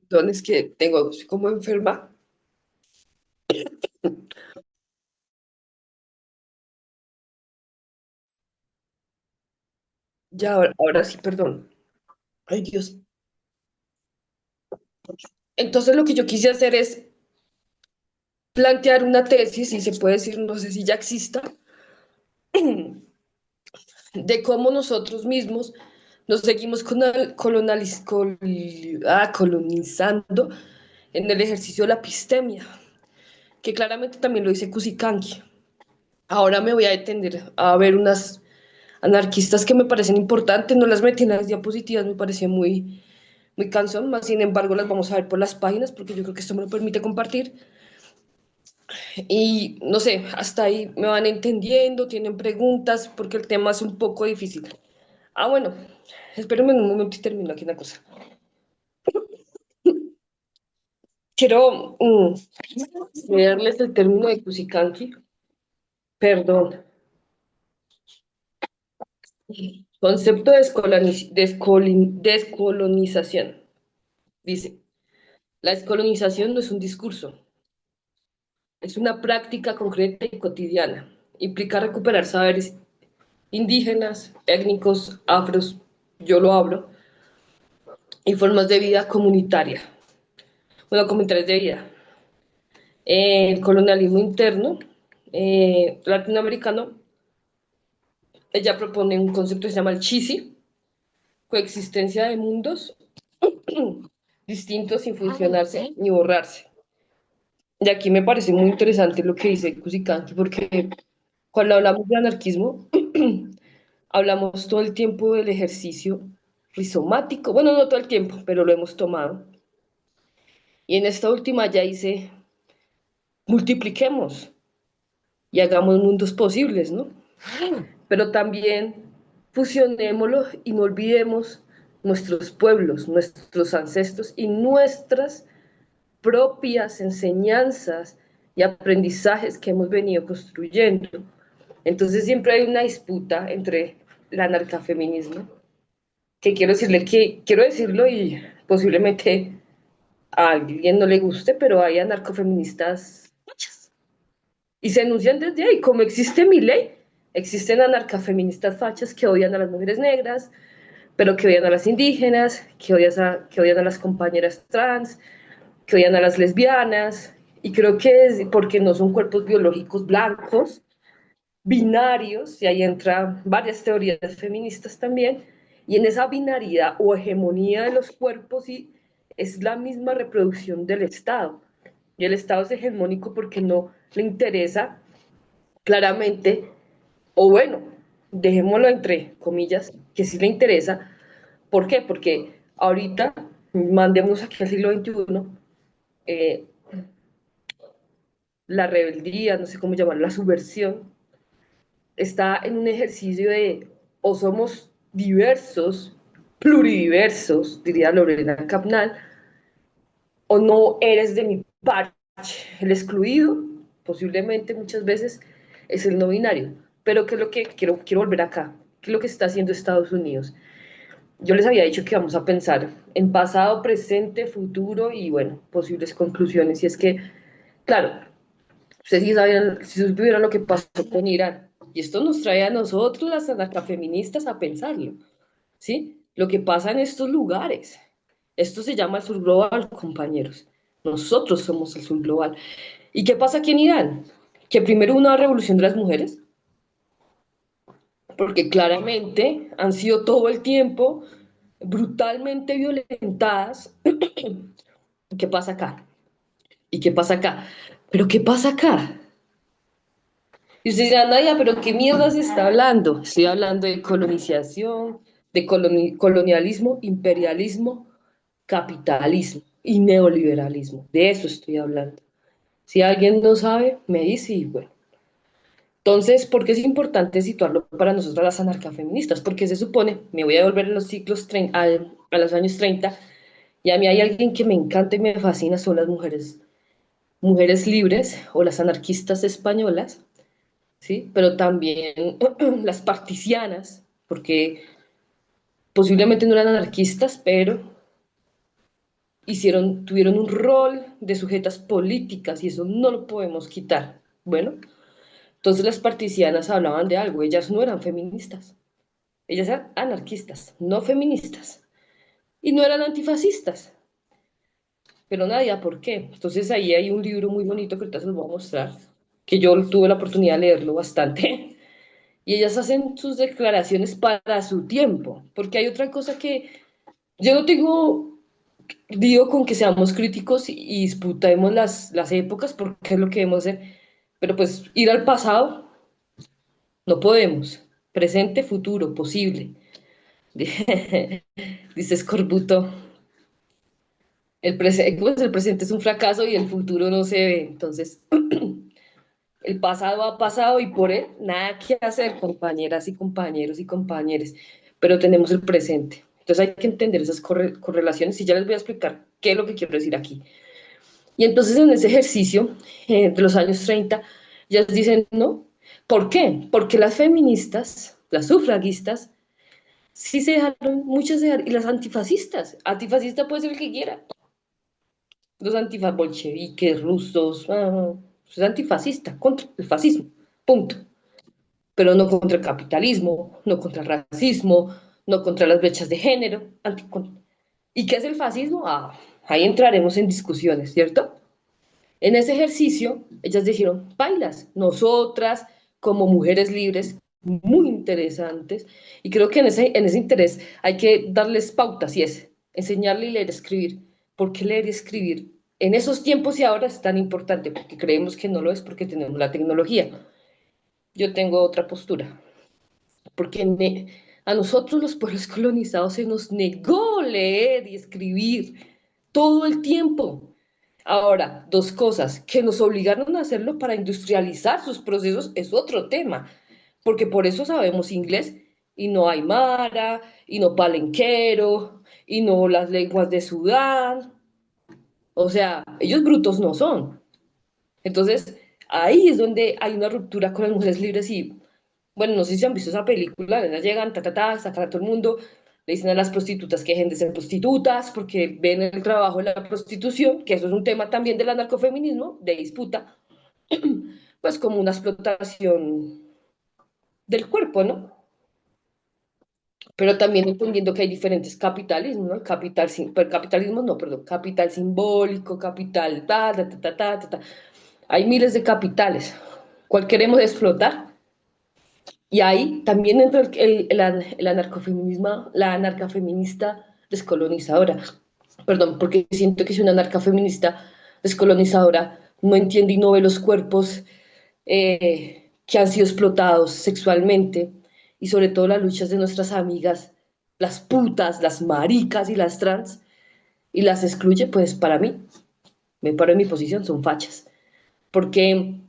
Perdón, es que estoy como enferma. Ya, ahora sí, perdón. Ay, Dios. Entonces lo que yo quise hacer es plantear una tesis, y se puede decir, no sé si ya exista, de cómo nosotros mismos nos seguimos colonizando en el ejercicio de la epistemia, que claramente también lo dice Kusikanki. Ahora me voy a detener a ver unas anarquistas que me parecen importantes, no las metí en las diapositivas, me parecía muy cansón, más sin embargo las vamos a ver por las páginas porque yo creo que esto me lo permite compartir. Y no sé, hasta ahí me van entendiendo, tienen preguntas, porque el tema es un poco difícil. Ah, bueno, espérenme un momento y termino aquí una cosa. Quiero leerles el término de Kusikanki, perdón, concepto de descolonización. Dice, la descolonización no es un discurso, es una práctica concreta y cotidiana. Implica recuperar saberes indígenas, étnicos, afros, yo lo hablo, y formas de vida comunitaria. Bueno, comunitarias de vida. El colonialismo interno latinoamericano, ella propone un concepto que se llama el chisi, coexistencia de mundos distintos sin fusionarse ni borrarse. Y aquí me parece muy interesante lo que dice Kusikanki, porque cuando hablamos de anarquismo, hablamos todo el tiempo del ejercicio rizomático, bueno, no todo el tiempo, pero lo hemos tomado. Y en esta última ya dice, multipliquemos y hagamos mundos posibles, ¿no? Pero también fusionémoslo y no olvidemos nuestros pueblos, nuestros ancestros y nuestras propias enseñanzas y aprendizajes que hemos venido construyendo. Entonces siempre hay una disputa entre el anarcafeminismo, que quiero decirlo y posiblemente a alguien no le guste, pero hay anarcofeministas fachas. Y se enuncian desde ahí, como existe mi ley, existen anarcafeministas fachas que odian a las mujeres negras, pero que odian a las indígenas, que odian a las compañeras trans, que odian a las lesbianas, y creo que es porque no son cuerpos biológicos blancos, binarios, y ahí entran varias teorías feministas también, y en esa binaridad o hegemonía de los cuerpos y es la misma reproducción del Estado. Y el Estado es hegemónico porque no le interesa claramente, o bueno, dejémoslo entre comillas, que sí le interesa. ¿Por qué? Porque ahorita, mandémonos aquí al siglo XXI, eh, la rebeldía, no sé cómo llamar, la subversión, está en un ejercicio de o somos diversos, pluridiversos, diría Lorena Capnal, o no eres de mi parche. El excluido, posiblemente muchas veces, es el no binario. Pero ¿qué es lo que quiero volver acá? ¿Qué es lo que está haciendo Estados Unidos? Yo les había dicho que vamos a pensar en pasado, presente, futuro y, bueno, posibles conclusiones. Y es que, claro, ustedes sí sabían, si supieran lo que pasó con Irán, y esto nos trae a nosotros, las anarcafeministas, a pensarlo, ¿sí? Lo que pasa en estos lugares. Esto se llama el sur global, compañeros. Nosotros somos el sur global. ¿Y qué pasa aquí en Irán? Que primero hubo una revolución de las mujeres, porque claramente han sido todo el tiempo brutalmente violentadas. ¿Qué pasa acá? ¿Y qué pasa acá? ¿Pero qué pasa acá? Y ustedes dirán, Nadia, ¿pero qué mierda se está hablando? Estoy hablando de colonización, de colonialismo, imperialismo, capitalismo y neoliberalismo. De eso estoy hablando. Si alguien no sabe, me dice y bueno. Entonces, ¿por qué es importante situarlo para nosotros las anarcafeministas? Porque se supone, me voy a volver en los ciclos a los años 30, y a mí hay alguien que me encanta y me fascina, son las mujeres libres o las anarquistas españolas, ¿sí? Pero también las partisianas, porque posiblemente no eran anarquistas, pero tuvieron un rol de sujetas políticas y eso no lo podemos quitar. Bueno, entonces las partisianas hablaban de algo, ellas no eran feministas, ellas eran anarquistas, no feministas, y no eran antifascistas, pero nadie, ¿por qué? Entonces ahí hay un libro muy bonito que ahorita se los voy a mostrar, que yo tuve la oportunidad de leerlo bastante, y ellas hacen sus declaraciones para su tiempo, porque hay otra cosa que yo no tengo, digo con que seamos críticos y disputemos las épocas, porque es lo que debemos hacer, pero pues ir al pasado no podemos, presente, futuro, posible. Dice Scorbuto, pues el presente es un fracaso y el futuro no se ve, entonces el pasado ha pasado y por él nada que hacer, compañeras y compañeros y compañeros, pero tenemos el presente. Entonces hay que entender esas correlaciones y ya les voy a explicar qué es lo que quiero decir aquí. Y entonces en ese ejercicio de los años 30, ellas dicen, no, ¿por qué? Porque las feministas, las sufragistas, sí se dejaron, muchas se dejaron, y las antifascistas, antifascista puede ser el que quiera, los antifas bolcheviques, rusos, es antifascista, contra el fascismo, punto. Pero no contra el capitalismo, no contra el racismo, no contra las brechas de género. ¿Y qué es el fascismo? Ahí entraremos en discusiones, ¿cierto? En ese ejercicio, ellas dijeron, bailas, nosotras como mujeres libres, muy interesantes, y creo que en ese interés hay que darles pautas, y es enseñarle y leer y escribir. ¿Por qué leer y escribir en esos tiempos y ahora es tan importante? Porque creemos que no lo es porque tenemos la tecnología. Yo tengo otra postura, porque a nosotros los pueblos colonizados se nos negó leer y escribir todo el tiempo. Ahora, dos cosas, que nos obligaron a hacerlo para industrializar sus procesos es otro tema, porque por eso sabemos inglés y no aymara, y no palenquero, y no las lenguas de Sudán. O sea, ellos brutos no son. Entonces, ahí es donde hay una ruptura con las mujeres libres y, bueno, no sé si han visto esa película, ellas llegan, sacan a todo el mundo, le dicen a las prostitutas que dejen de ser prostitutas porque ven el trabajo de la prostitución, que eso es un tema también del anarcofeminismo, de disputa, pues como una explotación del cuerpo, ¿no? Pero también entendiendo que hay diferentes capitalismos, ¿no? Capitalismo no, perdón, capital simbólico, capital ta. Hay miles de capitales. ¿Cuál queremos explotar? Y ahí también entra el anarcofeminismo, la anarcafeminista descolonizadora. Perdón, porque siento que si una anarcafeminista descolonizadora no entiende y no ve los cuerpos que han sido explotados sexualmente y sobre todo las luchas de nuestras amigas, las putas, las maricas y las trans, y las excluye, pues para mí, me paro en mi posición, son fachas. Porque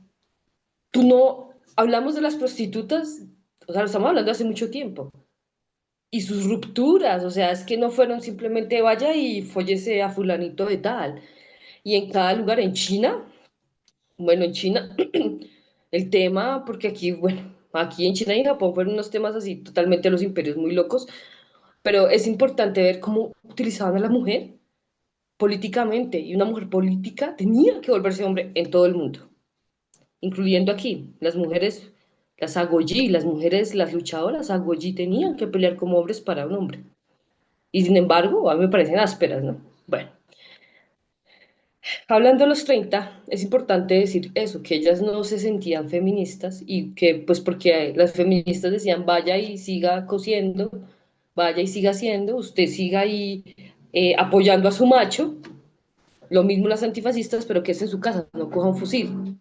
tú no, hablamos de las prostitutas, o sea, lo estamos hablando hace mucho tiempo, y sus rupturas, o sea, es que no fueron simplemente vaya y fóllese a fulanito de tal. Y en cada lugar, en China, bueno, en China, el tema, porque aquí, bueno, aquí en China y en Japón fueron unos temas así, totalmente los imperios muy locos, pero es importante ver cómo utilizaban a la mujer políticamente, y una mujer política tenía que volverse hombre en todo el mundo, incluyendo aquí, las mujeres, las agollí, las mujeres, las luchadoras agollí tenían que pelear como hombres para un hombre. Y sin embargo, a mí me parecen ásperas, ¿no? Bueno, hablando de los 30 es importante decir eso, que ellas no se sentían feministas y que, pues porque las feministas decían, vaya y siga cosiendo, vaya y siga haciendo, usted siga ahí apoyando a su macho, lo mismo las antifascistas, pero que es en su casa, no coja un fusil.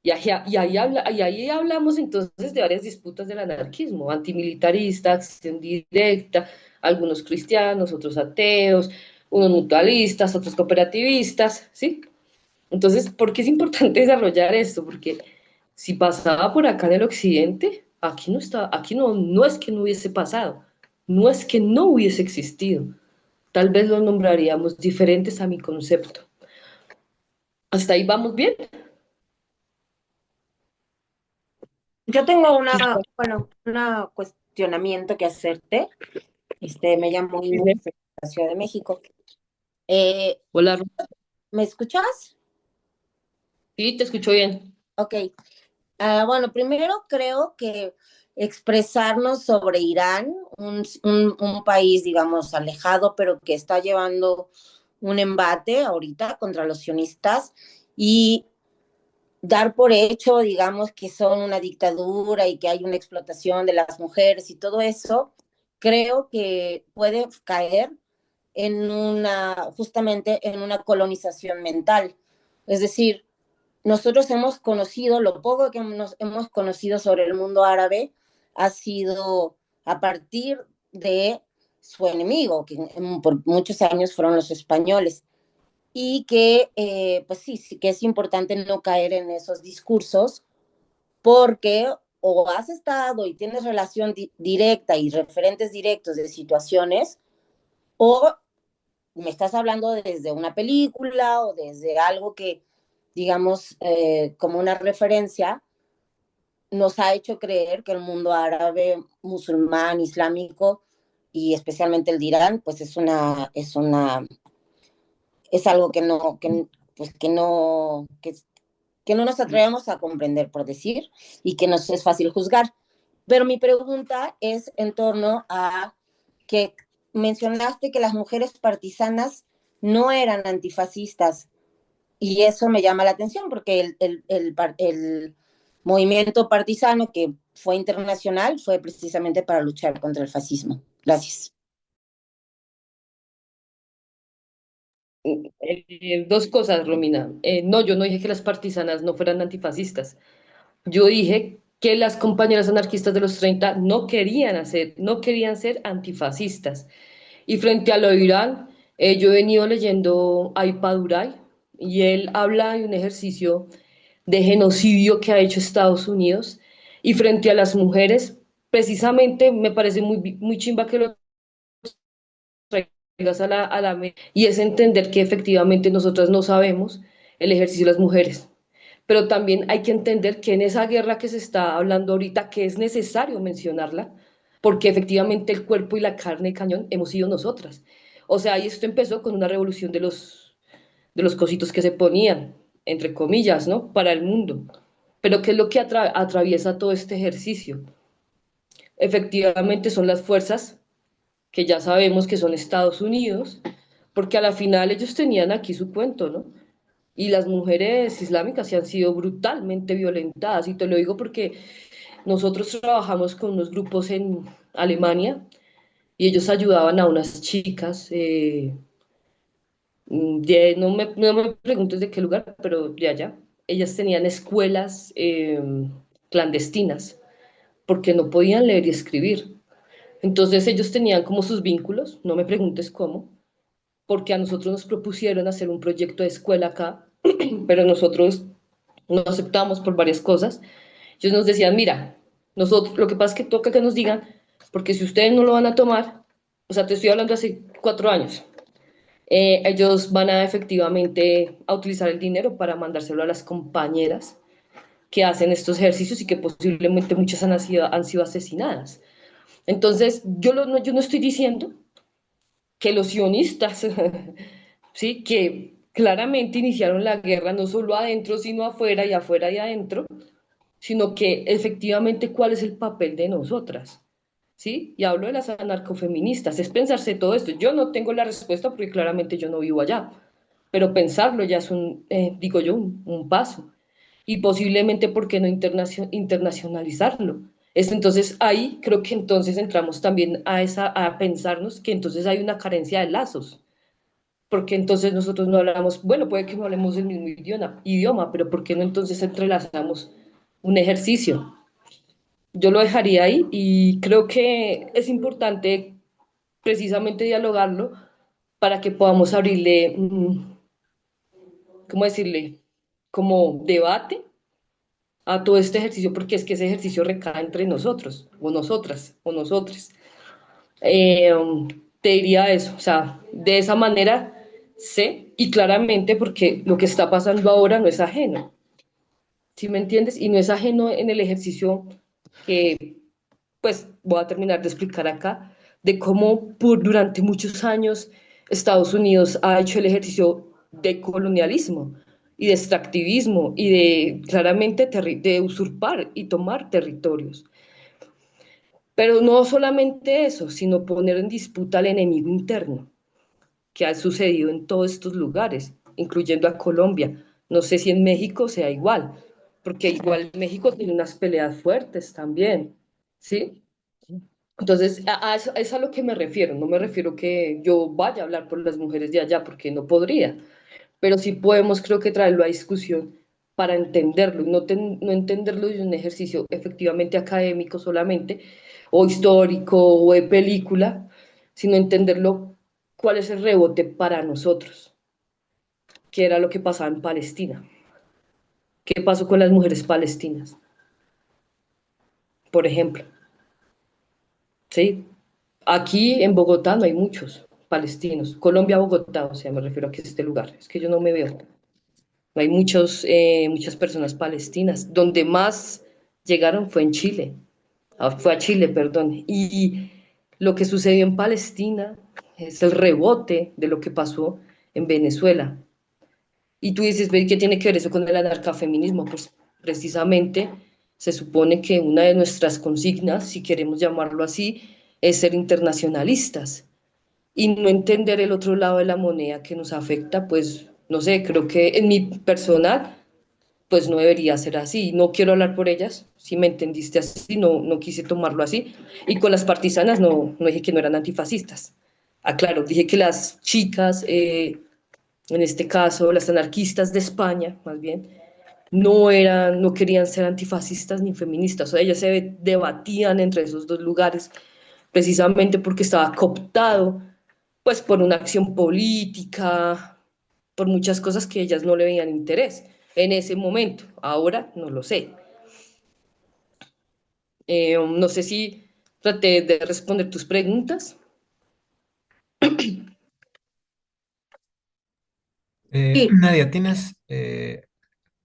Y ahí hablamos entonces de varias disputas del anarquismo, antimilitarista, acción directa, algunos cristianos, otros ateos, unos mutualistas, otros cooperativistas, ¿sí? Entonces, ¿por qué es importante desarrollar esto? Porque si pasaba por acá en el occidente, aquí no está, aquí no, no es que no hubiese pasado, no es que no hubiese existido. Tal vez lo nombraríamos diferentes a mi concepto. ¿Hasta ahí vamos bien? Yo tengo una cuestionamiento que hacerte. Me llamo Inés, de la Ciudad de México. Eh, Hola, ¿Me escuchas? sí, te escucho bien. Ok. Bueno, primero creo que expresarnos sobre Irán, un país, digamos, alejado, pero que está llevando un embate ahorita contra los sionistas y dar por hecho, digamos, que son una dictadura y que hay una explotación de las mujeres y todo eso, creo que puede caer justamente en una colonización mental. Es decir, nosotros hemos conocido, lo poco que nos hemos conocido sobre el mundo árabe ha sido a partir de su enemigo, que por muchos años fueron los españoles, y que, pues sí, sí que es importante no caer en esos discursos, porque o has estado y tienes relación directa y referentes directos de situaciones, o me estás hablando desde una película o desde algo que, digamos, como una referencia, nos ha hecho creer que el mundo árabe, musulmán, islámico y especialmente el de Irán, pues es algo que no, pues que no nos atrevemos a comprender, por decir, y que nos es fácil juzgar. Pero mi pregunta es en torno a que mencionaste que las mujeres partisanas no eran antifascistas, y eso me llama la atención porque el movimiento partisano que fue internacional fue precisamente para luchar contra el fascismo. Gracias. Dos cosas, Romina. No, yo no dije que las partisanas no fueran antifascistas. Yo dije que las compañeras anarquistas de los 30 no querían ser antifascistas. Y frente a lo de Irán, yo he venido leyendo a Ipaduray y él habla de un ejercicio de genocidio que ha hecho Estados Unidos. Y frente a las mujeres, precisamente me parece muy chimba que lo traigas y es entender que efectivamente nosotras no sabemos el ejercicio de las mujeres. Pero también hay que entender que en esa guerra que se está hablando ahorita, que es necesario mencionarla, porque efectivamente el cuerpo y la carne de cañón hemos sido nosotras. O sea, y esto empezó con una revolución de los cositos que se ponían, entre comillas, ¿no? Para el mundo. Pero ¿qué es lo que atraviesa todo este ejercicio? Efectivamente son las fuerzas que ya sabemos que son Estados Unidos, porque a la final ellos tenían aquí su cuento, ¿no? Y las mujeres islámicas se han sido brutalmente violentadas, y te lo digo porque nosotros trabajamos con unos grupos en Alemania y ellos ayudaban a unas chicas, no me preguntes de qué lugar, pero de allá. Ellas tenían escuelas clandestinas porque no podían leer y escribir. Entonces ellos tenían como sus vínculos, no me preguntes cómo, porque a nosotros nos propusieron hacer un proyecto de escuela acá, pero nosotros no aceptamos por varias cosas. Ellos nos decían, mira, nosotros, lo que pasa es que toca que nos digan, porque si ustedes no lo van a tomar, o sea, te estoy hablando hace 4 años, ellos van a efectivamente a utilizar el dinero para mandárselo a las compañeras que hacen estos ejercicios y que posiblemente muchas han sido asesinadas. Entonces, yo no estoy diciendo que los sionistas, ¿sí? Que claramente iniciaron la guerra no solo adentro, sino afuera y afuera y adentro, sino que efectivamente cuál es el papel de nosotras, ¿sí? Y hablo de las anarcofeministas, es pensarse todo esto. Yo no tengo la respuesta porque claramente yo no vivo allá, pero pensarlo ya es digo yo, un paso. Y posiblemente, ¿por qué no internacionalizarlo? Entonces ahí creo que entonces entramos también a pensarnos que entonces hay una carencia de lazos, porque entonces nosotros no hablamos, bueno, puede que no hablemos el mismo idioma, pero ¿por qué no entonces entrelazamos un ejercicio? Yo lo dejaría ahí y creo que es importante precisamente dialogarlo para que podamos abrirle, ¿cómo decirle? Como debate a todo este ejercicio, porque es que ese ejercicio recae entre nosotros, o nosotras, o nosotres. Eh, Te diría eso, o sea, de esa manera sé, y claramente porque lo que está pasando ahora no es ajeno, ¿sí me entiendes? Y no es ajeno en el ejercicio que, pues, voy a terminar de explicar acá, de cómo durante muchos años Estados Unidos ha hecho el ejercicio de colonialismo y de extractivismo y de claramente de usurpar y tomar territorios. Pero no solamente eso, sino poner en disputa al enemigo interno, que ha sucedido en todos estos lugares, incluyendo a Colombia. No sé si en México sea igual, porque igual México tiene unas peleas fuertes también, ¿sí? Entonces, a eso es a lo que me refiero. No me refiero que yo vaya a hablar por las mujeres de allá, porque no podría, pero sí podemos, creo que traerlo a discusión para entenderlo, no entenderlo de un ejercicio efectivamente académico solamente, o histórico, o de película, sino entenderlo cuál es el rebote para nosotros, qué era lo que pasaba en Palestina, qué pasó con las mujeres palestinas, por ejemplo, ¿sí? Aquí en Bogotá no hay muchos palestinos, Colombia, Bogotá, o sea, me refiero a que es este lugar, es que yo no me veo. No hay muchas personas palestinas. Donde más llegaron fue en Chile. Fue a Chile, perdón. Y lo que sucedió en Palestina es el rebote de lo que pasó en Venezuela. Y tú dices, "Ve, ¿qué tiene que ver eso con el anarcafeminismo?" Pues precisamente se supone que una de nuestras consignas, si queremos llamarlo así, es ser internacionalistas y no entender el otro lado de la moneda que nos afecta, pues no sé, creo que en mi personal, pues no debería ser así. No quiero hablar por ellas, si me entendiste así, no quise tomarlo así. Y con las partisanas no dije que no eran antifascistas. Aclaro, dije que las chicas, en este caso las anarquistas de España, más bien, no querían ser antifascistas ni feministas. O sea, ellas se debatían entre esos dos lugares precisamente porque estaba cooptado pues por una acción política, por muchas cosas que ellas no le veían interés en ese momento. Ahora no lo sé. No sé si traté de responder tus preguntas. Sí, Nadia, tienes,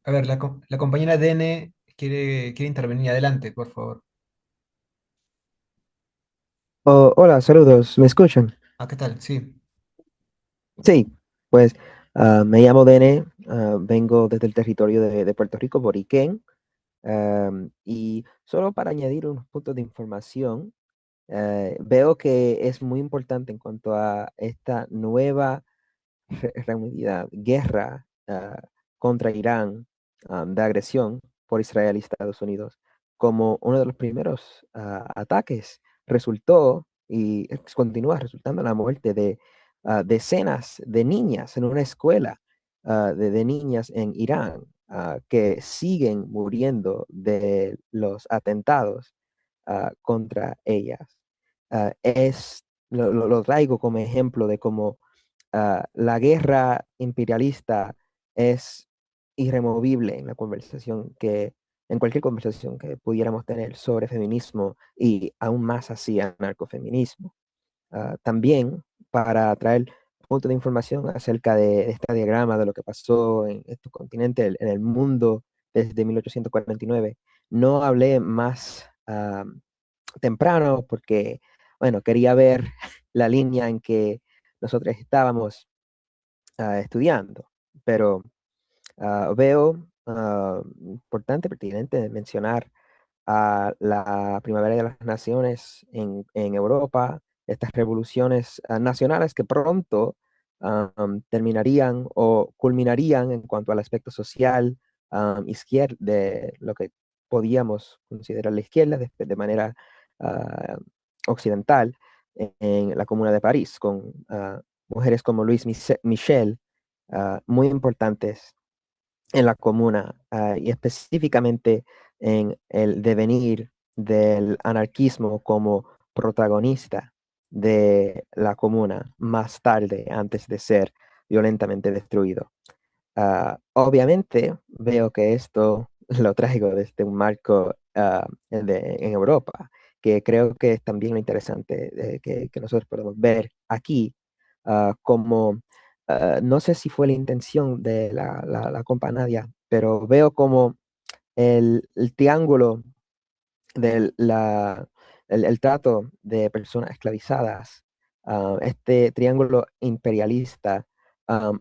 a ver, la compañera Dene quiere intervenir. Adelante, por favor. Oh, hola, saludos, ¿me escuchan? Ah, ¿qué tal? Sí. Sí, pues me llamo Dene, vengo desde el territorio de Puerto Rico, Boriquén, y solo para añadir unos puntos de información, veo que es muy importante en cuanto a esta nueva reunida guerra contra Irán, de agresión por Israel y Estados Unidos, como uno de los primeros ataques resultó y continúa resultando en la muerte de decenas de niñas en una escuela de niñas en Irán, que siguen muriendo de los atentados. contra ellas. Lo traigo como ejemplo de cómo la guerra imperialista es irremovible en la conversación en cualquier conversación que pudiéramos tener sobre feminismo y aún más así anarcofeminismo. También para traer punto de información acerca de este diagrama de lo que pasó en estos continentes, en el mundo desde 1849. No hablé más temprano porque, bueno, quería ver la línea en que nosotros estábamos estudiando, pero veo importante, pertinente mencionar a la Primavera de las Naciones en Europa, estas revoluciones nacionales que pronto terminarían o culminarían en cuanto al aspecto social izquierda, de lo que podíamos considerar la izquierda de manera ah, occidental en la Comuna de París, con mujeres como Louise Michel, muy importantes en la comuna y específicamente en el devenir del anarquismo como protagonista de la comuna más tarde, antes de ser violentamente destruido. Obviamente veo que esto lo traigo desde un marco en Europa, que creo que es también lo interesante que nosotros podemos ver aquí, como no sé si fue la intención de la compañía, pero veo como el triángulo del el trato de personas esclavizadas, este triángulo imperialista,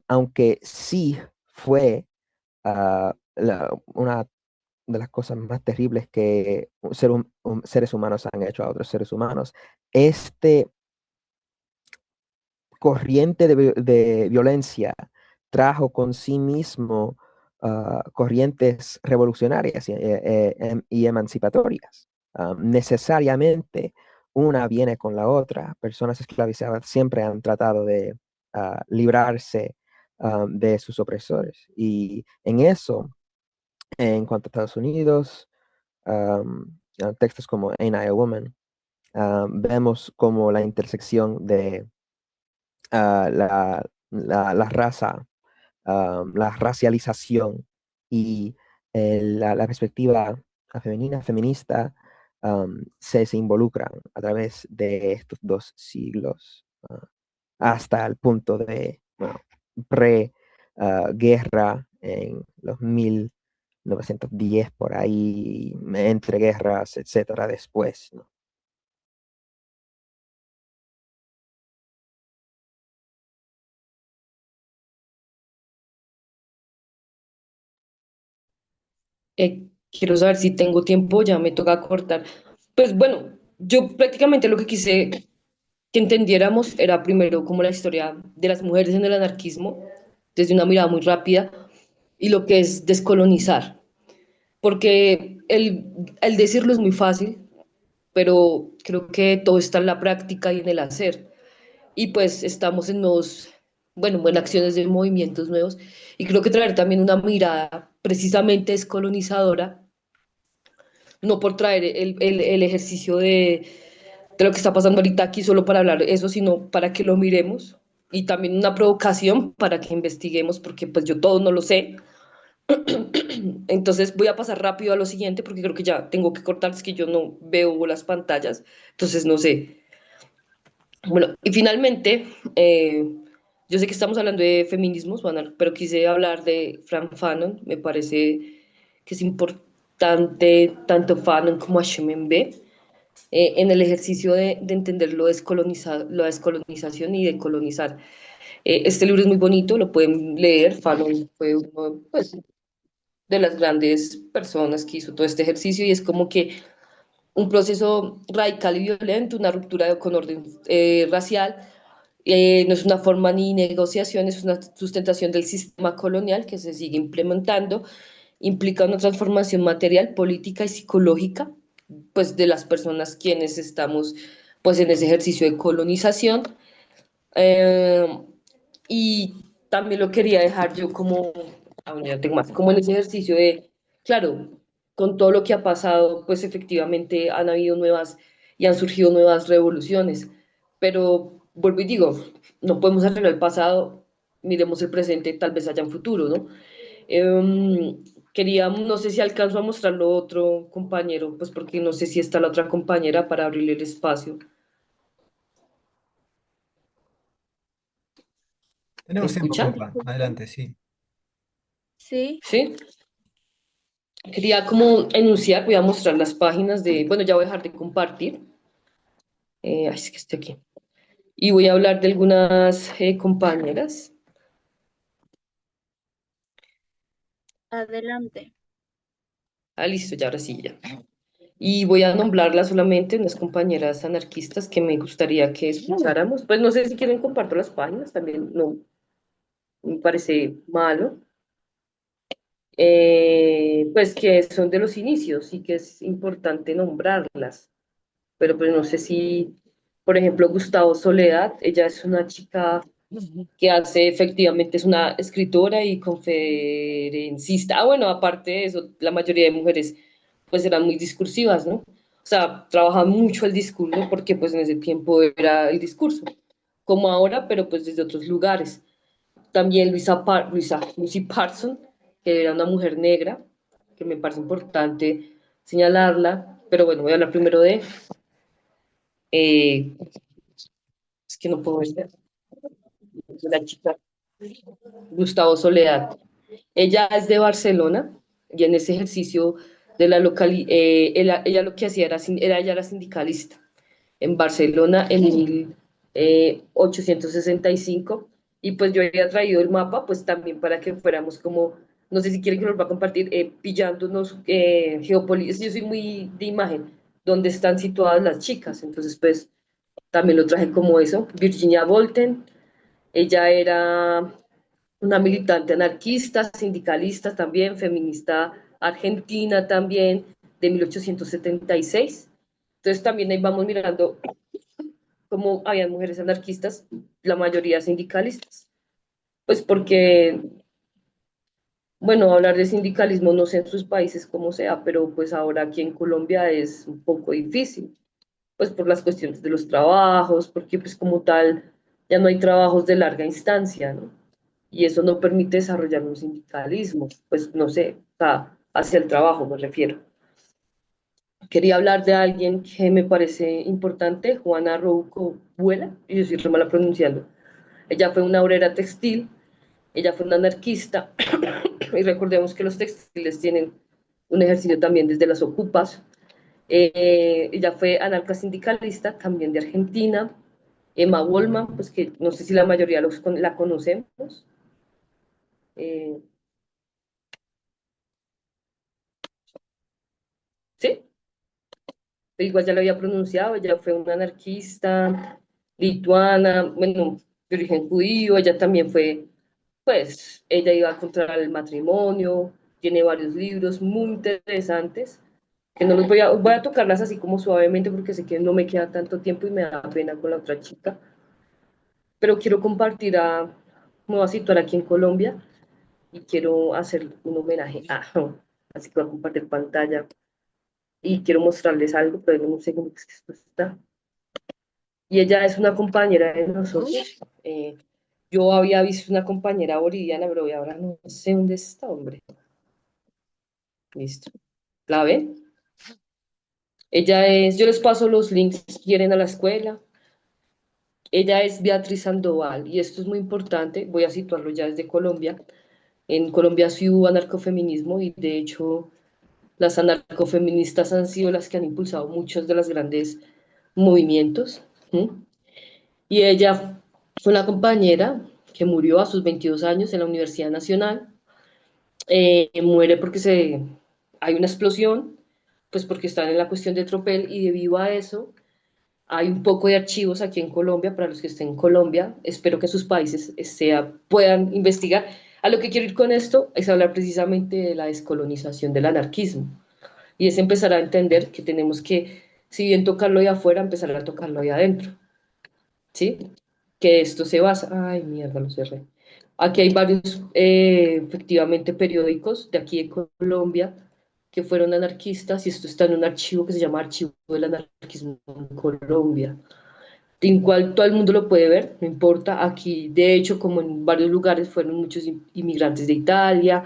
aunque sí fue una de las cosas más terribles que seres humanos han hecho a otros seres humanos, este corriente de violencia trajo con sí mismo corrientes revolucionarias y emancipatorias. Necesariamente una viene con la otra. Personas esclavizadas siempre han tratado de librarse de sus opresores. Y en eso, en cuanto a Estados Unidos, textos como Ain't I a Woman, vemos como la intersección de la raza, la racialización y la perspectiva femenina, feminista, se involucran a través de estos 2 siglos, hasta el punto de, bueno, pre-guerra en los 1910 por ahí, entre guerras, etcétera, después, ¿no? Quiero saber si tengo tiempo, ya me toca cortar. Pues bueno, yo prácticamente lo que quise que entendiéramos era primero como la historia de las mujeres en el anarquismo, desde una mirada muy rápida, y lo que es descolonizar, porque el decirlo es muy fácil, pero creo que todo está en la práctica y en el hacer. Y pues estamos en nuevos, bueno, en acciones de movimientos nuevos, y creo que traer también una mirada precisamente descolonizadora, no por traer el ejercicio de lo que está pasando ahorita aquí solo para hablar eso, sino para que lo miremos y también una provocación para que investiguemos, porque pues yo todo no lo sé. Entonces voy a pasar rápido a lo siguiente porque creo que ya tengo que cortar, es que yo no veo las pantallas, entonces no sé. Bueno, y finalmente, yo sé que estamos hablando de feminismos, pero quise hablar de Frank Fanon. Me parece que es importante tanto Fanon como HMB en el ejercicio de entender la descolonización y decolonizar. Este libro es muy bonito, lo pueden leer. Fanon fue uno, pues, de las grandes personas que hizo todo este ejercicio y es como que un proceso radical y violento, una ruptura con orden racial. No es una forma ni negociación, es una sustentación del sistema colonial que se sigue implementando, implica una transformación material, política y psicológica, pues de las personas quienes estamos pues en ese ejercicio de colonización. Eh, y también lo quería dejar yo como, ya tengo más, como en ese ejercicio de, claro, con todo lo que ha pasado, pues efectivamente han habido nuevas y han surgido nuevas revoluciones. Pero vuelvo y digo, no podemos arreglar el pasado, miremos el presente, tal vez haya un futuro, ¿no? Quería, no sé si alcanzo a mostrarlo otro compañero, pues porque no sé si está la otra compañera para abrirle el espacio. ¿Me Tenemos tiempo, escuchan? compa. Adelante, sí. Sí, Sí. Quería como enunciar, voy a mostrar las páginas de, bueno, ya voy a dejar de compartir. Ay, es que estoy aquí. Y voy a hablar de algunas compañeras. adelante. Ah, listo, ya ahora sí, ya. Y voy a nombrarlas solamente, unas compañeras anarquistas que me gustaría que escucháramos. Pues no sé si quieren compartir las páginas, también no me parece malo. Pues que son de los inicios y que es importante nombrarlas. Pero pues no sé si, por ejemplo, Gustavo Soledad, ella es una chica que hace efectivamente, es una escritora y conferencista. Ah, bueno, aparte de eso, la mayoría de mujeres pues eran muy discursivas, ¿no? O sea, trabajaban mucho el discurso porque pues en ese tiempo era el discurso, como ahora, pero pues desde otros lugares. También Lucy Parson, que era una mujer negra, que me parece importante señalarla, pero bueno, voy a hablar primero de, eh, es que no puedo ver, de la chica Gustavo Soledad. Ella es de Barcelona y en ese ejercicio de la localidad, ella lo que hacía ella era sindicalista en Barcelona en 1865 y pues yo había traído el mapa pues también para que fuéramos como, no sé si quieren que nos va a compartir, pillándonos geopolíticos, yo soy muy de imagen, donde están situadas las chicas, entonces pues también lo traje como eso. Virginia Volten, ella era una militante anarquista, sindicalista también, feminista argentina también, de 1876. Entonces también ahí vamos mirando cómo habían mujeres anarquistas, la mayoría sindicalistas. Pues porque, bueno, hablar de sindicalismo no sé en sus países cómo sea, pero pues ahora aquí en Colombia es un poco difícil, pues por las cuestiones de los trabajos, porque pues como tal ya no hay trabajos de larga instancia, ¿no? Y eso no permite desarrollar un sindicalismo, pues no sé, o sea, hacia el trabajo me refiero. Quería hablar de alguien que me parece importante, Juana Rouco Buela, y yo estoy re mala pronunciando. Ella fue una obrera textil, ella fue una anarquista, y recordemos que los textiles tienen un ejercicio también desde las ocupas. Ella fue anarca sindicalista, también de Argentina. Emma Goldman, pues que no sé si la mayoría la conocemos. Eh, ¿Sí? Igual ya lo había pronunciado, ella fue una anarquista lituana, bueno, de origen judío, ella también fue, pues, ella iba contra el matrimonio, tiene varios libros muy interesantes, que no los voy a tocarlas así como suavemente porque sé que no me queda tanto tiempo y me da pena con la otra chica, pero quiero compartir me voy a situar aquí en Colombia y quiero hacer un homenaje así que voy a compartir pantalla y quiero mostrarles algo, pero no sé cómo es que esto está. Y ella es una compañera de nosotros. Yo había visto una compañera boliviana, pero ahora no sé dónde está, hombre. Listo. ¿La ven? Ella es, yo les paso los links si quieren a la escuela. Ella es Beatriz Sandoval y esto es muy importante, voy a situarlo ya desde Colombia. En Colombia sí hubo anarcofeminismo y de hecho las anarcofeministas han sido las que han impulsado muchos de los grandes movimientos. ¿Sí? Y ella fue una compañera que murió a sus 22 años en la Universidad Nacional. Muere porque hay una explosión, pues porque están en la cuestión de tropel y debido a eso hay un poco de archivos aquí en Colombia para los que estén en Colombia. Espero que sus países puedan investigar. A lo que quiero ir con esto es hablar precisamente de la descolonización del anarquismo y es empezar a entender que tenemos que, si bien tocarlo de afuera, empezar a tocarlo de adentro. ¿Sí? Que esto se basa. Ay, mierda, lo cerré. Aquí hay varios, efectivamente, periódicos de aquí de Colombia que fueron anarquistas, y esto está en un archivo que se llama Archivo del Anarquismo en Colombia, en cual todo el mundo lo puede ver, no importa. Aquí, de hecho, como en varios lugares, fueron muchos inmigrantes de Italia,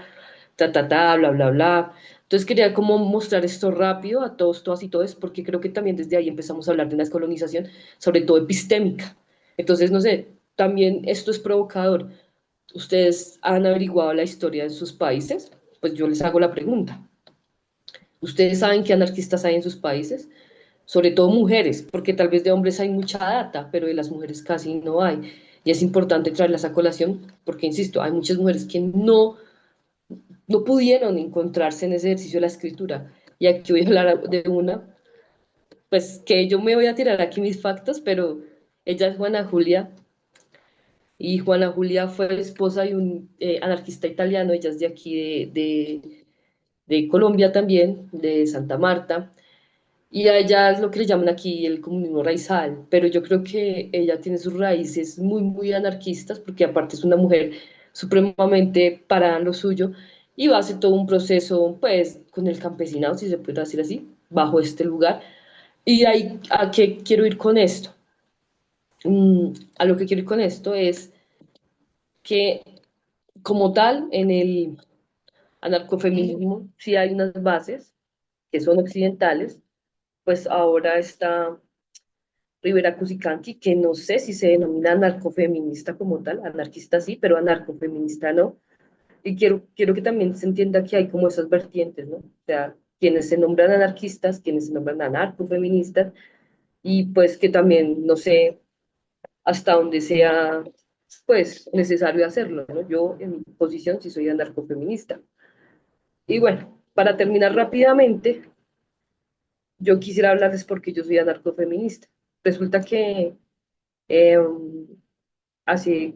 bla, bla, bla. Entonces quería como mostrar esto rápido a todos, todas y todos, porque creo que también desde ahí empezamos a hablar de una descolonización, sobre todo epistémica. Entonces, no sé, también esto es provocador. ¿Ustedes han averiguado la historia de sus países? Pues yo les hago la pregunta. ¿Ustedes saben qué anarquistas hay en sus países? Sobre todo mujeres, porque tal vez de hombres hay mucha data, pero de las mujeres casi no hay. Y es importante traerlas a colación, porque, insisto, hay muchas mujeres que no pudieron encontrarse en ese ejercicio de la escritura. Y aquí voy a hablar de una, pues que yo me voy a tirar aquí mis factos, pero ella es Juana Julia, y Juana Julia fue esposa de un anarquista italiano, ella es de aquí, de Colombia también, de Santa Marta. Y a ella es lo que le llaman aquí el comunismo raizal, pero yo creo que ella tiene sus raíces muy, muy anarquistas, porque aparte es una mujer supremamente parada en lo suyo, y va a hacer todo un proceso, pues, con el campesinado, si se puede decir así, bajo este lugar. Y ahí, ¿a qué quiero ir con esto? A lo que quiero ir con esto es que, como tal, en el anarcofeminismo sí hay unas bases que son occidentales, pues ahora está Rivera Cusicanqui, que no sé si se denomina anarcofeminista como tal, anarquista sí, pero anarcofeminista no. Y quiero que también se entienda que hay como esas vertientes, ¿no? O sea, quienes se nombran anarquistas, quienes se nombran anarcofeministas, y pues que también no sé hasta dónde sea pues necesario hacerlo, ¿no? Yo en mi posición sí soy anarcofeminista. Y bueno, para terminar rápidamente, yo quisiera hablarles porque yo soy anarcofeminista. Resulta que eh, hace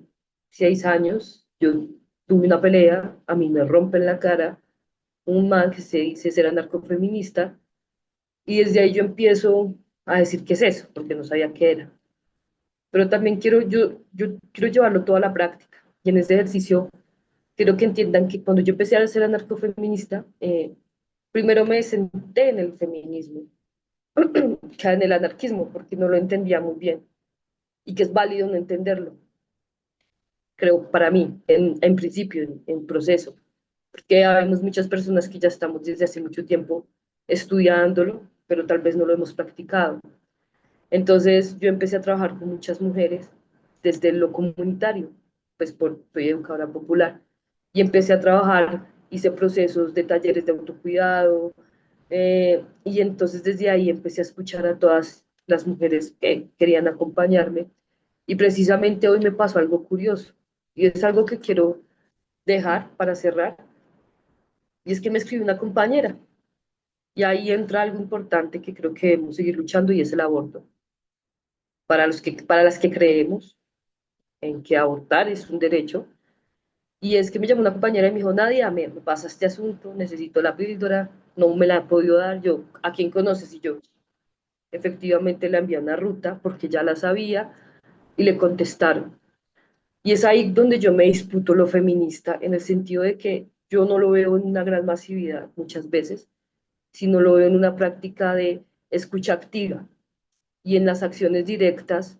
6 años yo tuve una pelea, a mí me rompen la cara un man que se dice ser anarcofeminista, y desde ahí yo empiezo a decir qué es eso, porque no sabía qué era. Pero también yo quiero llevarlo todo a la práctica, y en ese ejercicio quiero que entiendan que cuando yo empecé a ser anarcofeminista, primero me senté en el feminismo, que en el anarquismo, porque no lo entendía muy bien, y que es válido no entenderlo, creo, para mí, en principio, en proceso, porque habemos muchas personas que ya estamos desde hace mucho tiempo estudiándolo, pero tal vez no lo hemos practicado. Entonces yo empecé a trabajar con muchas mujeres desde lo comunitario, pues soy educadora popular, y empecé a trabajar, hice procesos de talleres de autocuidado, y entonces desde ahí empecé a escuchar a todas las mujeres que querían acompañarme, y precisamente hoy me pasó algo curioso, y es algo que quiero dejar para cerrar, y es que me escribió una compañera, y ahí entra algo importante que creo que debemos seguir luchando, y es el aborto. Para las que creemos en que abortar es un derecho, y es que me llamó una compañera y me dijo, Nadia, me pasa este asunto, necesito la píldora, no me la he podido dar, yo, ¿a quién conoces? Y yo, efectivamente le envié una ruta porque ya la sabía, y le contestaron. Y es ahí donde yo me disputo lo feminista, en el sentido de que yo no lo veo en una gran masividad muchas veces, sino lo veo en una práctica de escucha activa y en las acciones directas,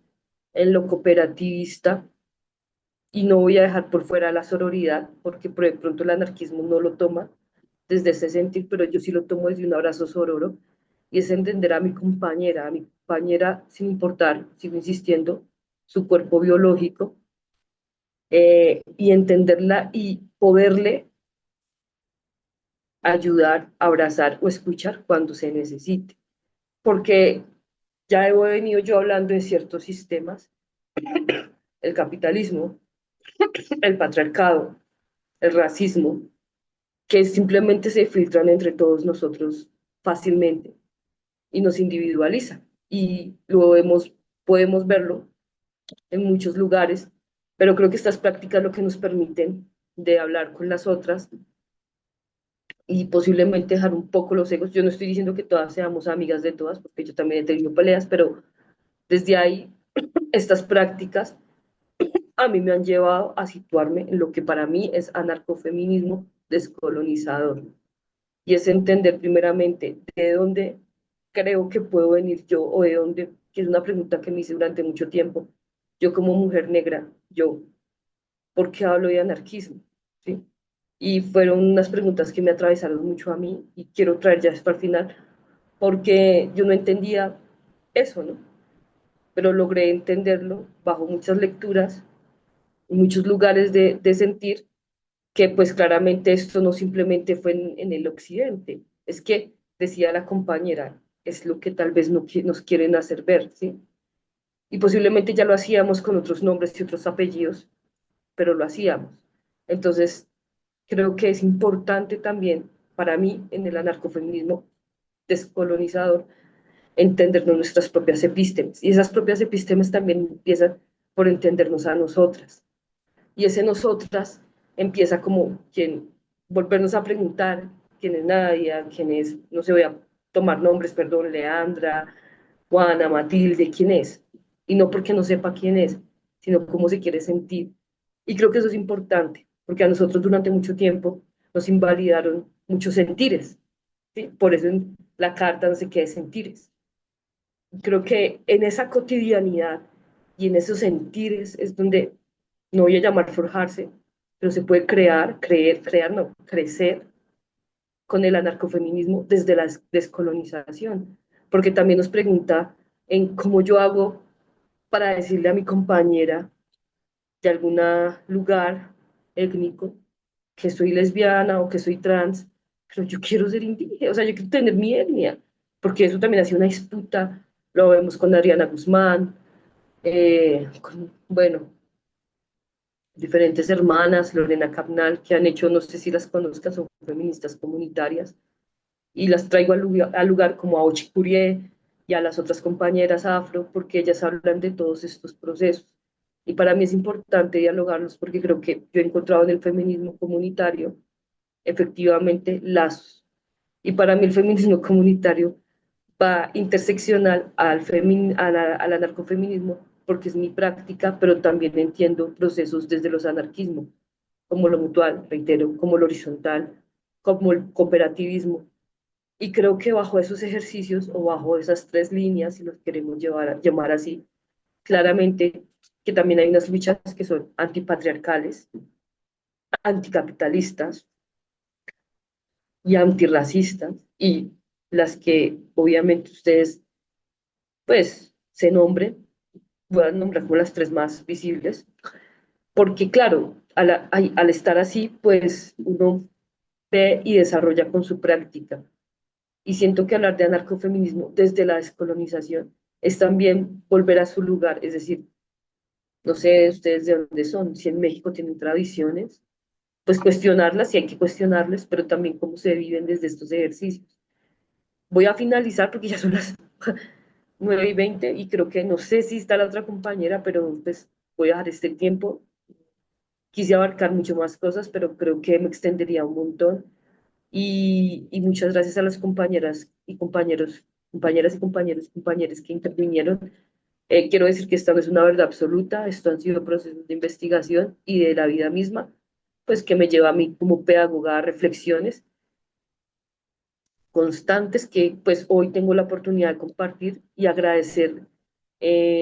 en lo cooperativista, y no voy a dejar por fuera la sororidad, porque por de pronto el anarquismo no lo toma desde ese sentir, pero yo sí lo tomo desde un abrazo sororo, y es entender a mi compañera sin importar, sigo insistiendo, su cuerpo biológico, y entenderla y poderle ayudar, abrazar o escuchar cuando se necesite. Porque ya he venido yo hablando de ciertos sistemas, el capitalismo, el patriarcado, el racismo, que simplemente se filtran entre todos nosotros fácilmente y nos individualiza. Y podemos verlo en muchos lugares, pero creo que estas prácticas lo que nos permiten de hablar con las otras y posiblemente dejar un poco los egos. Yo no estoy diciendo que todas seamos amigas de todas, porque yo también he tenido peleas, pero desde ahí estas prácticas a mí me han llevado a situarme en lo que para mí es anarcofeminismo descolonizador. y es entender primeramente de dónde creo que puedo venir yo o de dónde, que es una pregunta que me hice durante mucho tiempo, yo como mujer negra, yo, ¿por qué hablo de anarquismo? ¿Sí? Y fueron unas preguntas que me atravesaron mucho a mí y quiero traer ya esto al final, porque yo no entendía eso, ¿no? Pero logré entenderlo bajo muchas lecturas, muchos lugares de sentir que pues claramente esto no simplemente fue en el occidente, es que, decía la compañera, es lo que tal vez no, nos quieren hacer ver, ¿sí? Y posiblemente ya lo hacíamos con otros nombres y otros apellidos, pero lo hacíamos. Entonces, creo que es importante también para mí en el anarcofeminismo descolonizador entendernos nuestras propias epístemes. Y esas propias epístemes también empiezan por entendernos a nosotras. Y ese nosotras empieza como quien volvernos a preguntar quién es Nadia, quién es, no se voy a tomar nombres, perdón, Leandra, Juana, Matilde, quién es. Y no porque no sepa quién es, sino cómo se quiere sentir. Y creo que eso es importante, porque a nosotros durante mucho tiempo nos invalidaron muchos sentires, ¿sí? Por eso en la carta no sé qué de sentires. Creo que en esa cotidianidad y en esos sentires es donde, no voy a llamar forjarse, pero se puede crear, creer, no, crecer con el anarcofeminismo desde la descolonización, porque también nos pregunta en cómo yo hago para decirle a mi compañera de algún lugar étnico que soy lesbiana o que soy trans, pero yo quiero ser indígena, o sea, yo quiero tener mi etnia, porque eso también ha sido una disputa, lo vemos con Ariana Guzmán, bueno, diferentes hermanas, Lorena Capnal, que han hecho, no sé si las conozcas, son feministas comunitarias, y las traigo al lugar como a Ochi Curie y a las otras compañeras afro, porque ellas hablan de todos estos procesos. Y para mí es importante dialogarlos porque creo que yo he encontrado en el feminismo comunitario efectivamente lazos. Y para mí el feminismo comunitario va interseccional al anarcofeminismo porque es mi práctica, pero también entiendo procesos desde los anarquismos, como lo mutual, reitero, como lo horizontal, como el cooperativismo. Y creo que bajo esos ejercicios o bajo esas tres líneas, si los queremos llamar así, claramente que también hay unas luchas que son antipatriarcales, anticapitalistas y antirracistas, y las que obviamente ustedes pues se nombren, voy a nombrar como las tres más visibles, porque claro, al estar así, pues uno ve y desarrolla con su práctica. Y siento que hablar de anarcofeminismo desde la descolonización es también volver a su lugar, es decir, no sé ustedes de dónde son, si en México tienen tradiciones, pues cuestionarlas, si hay que cuestionarlas, pero también cómo se viven desde estos ejercicios. Voy a finalizar porque ya son las 9:20 y creo que no sé si está la otra compañera, pero pues voy a dejar este tiempo. Quise abarcar mucho más cosas, pero creo que me extendería un montón. Y muchas gracias a las compañeras y compañeros, compañeras y compañeros, compañeros que intervinieron. Quiero decir que esta no es una verdad absoluta, esto han sido procesos de investigación y de la vida misma, pues que me lleva a mí como pedagoga a reflexiones constantes que pues hoy tengo la oportunidad de compartir y agradecer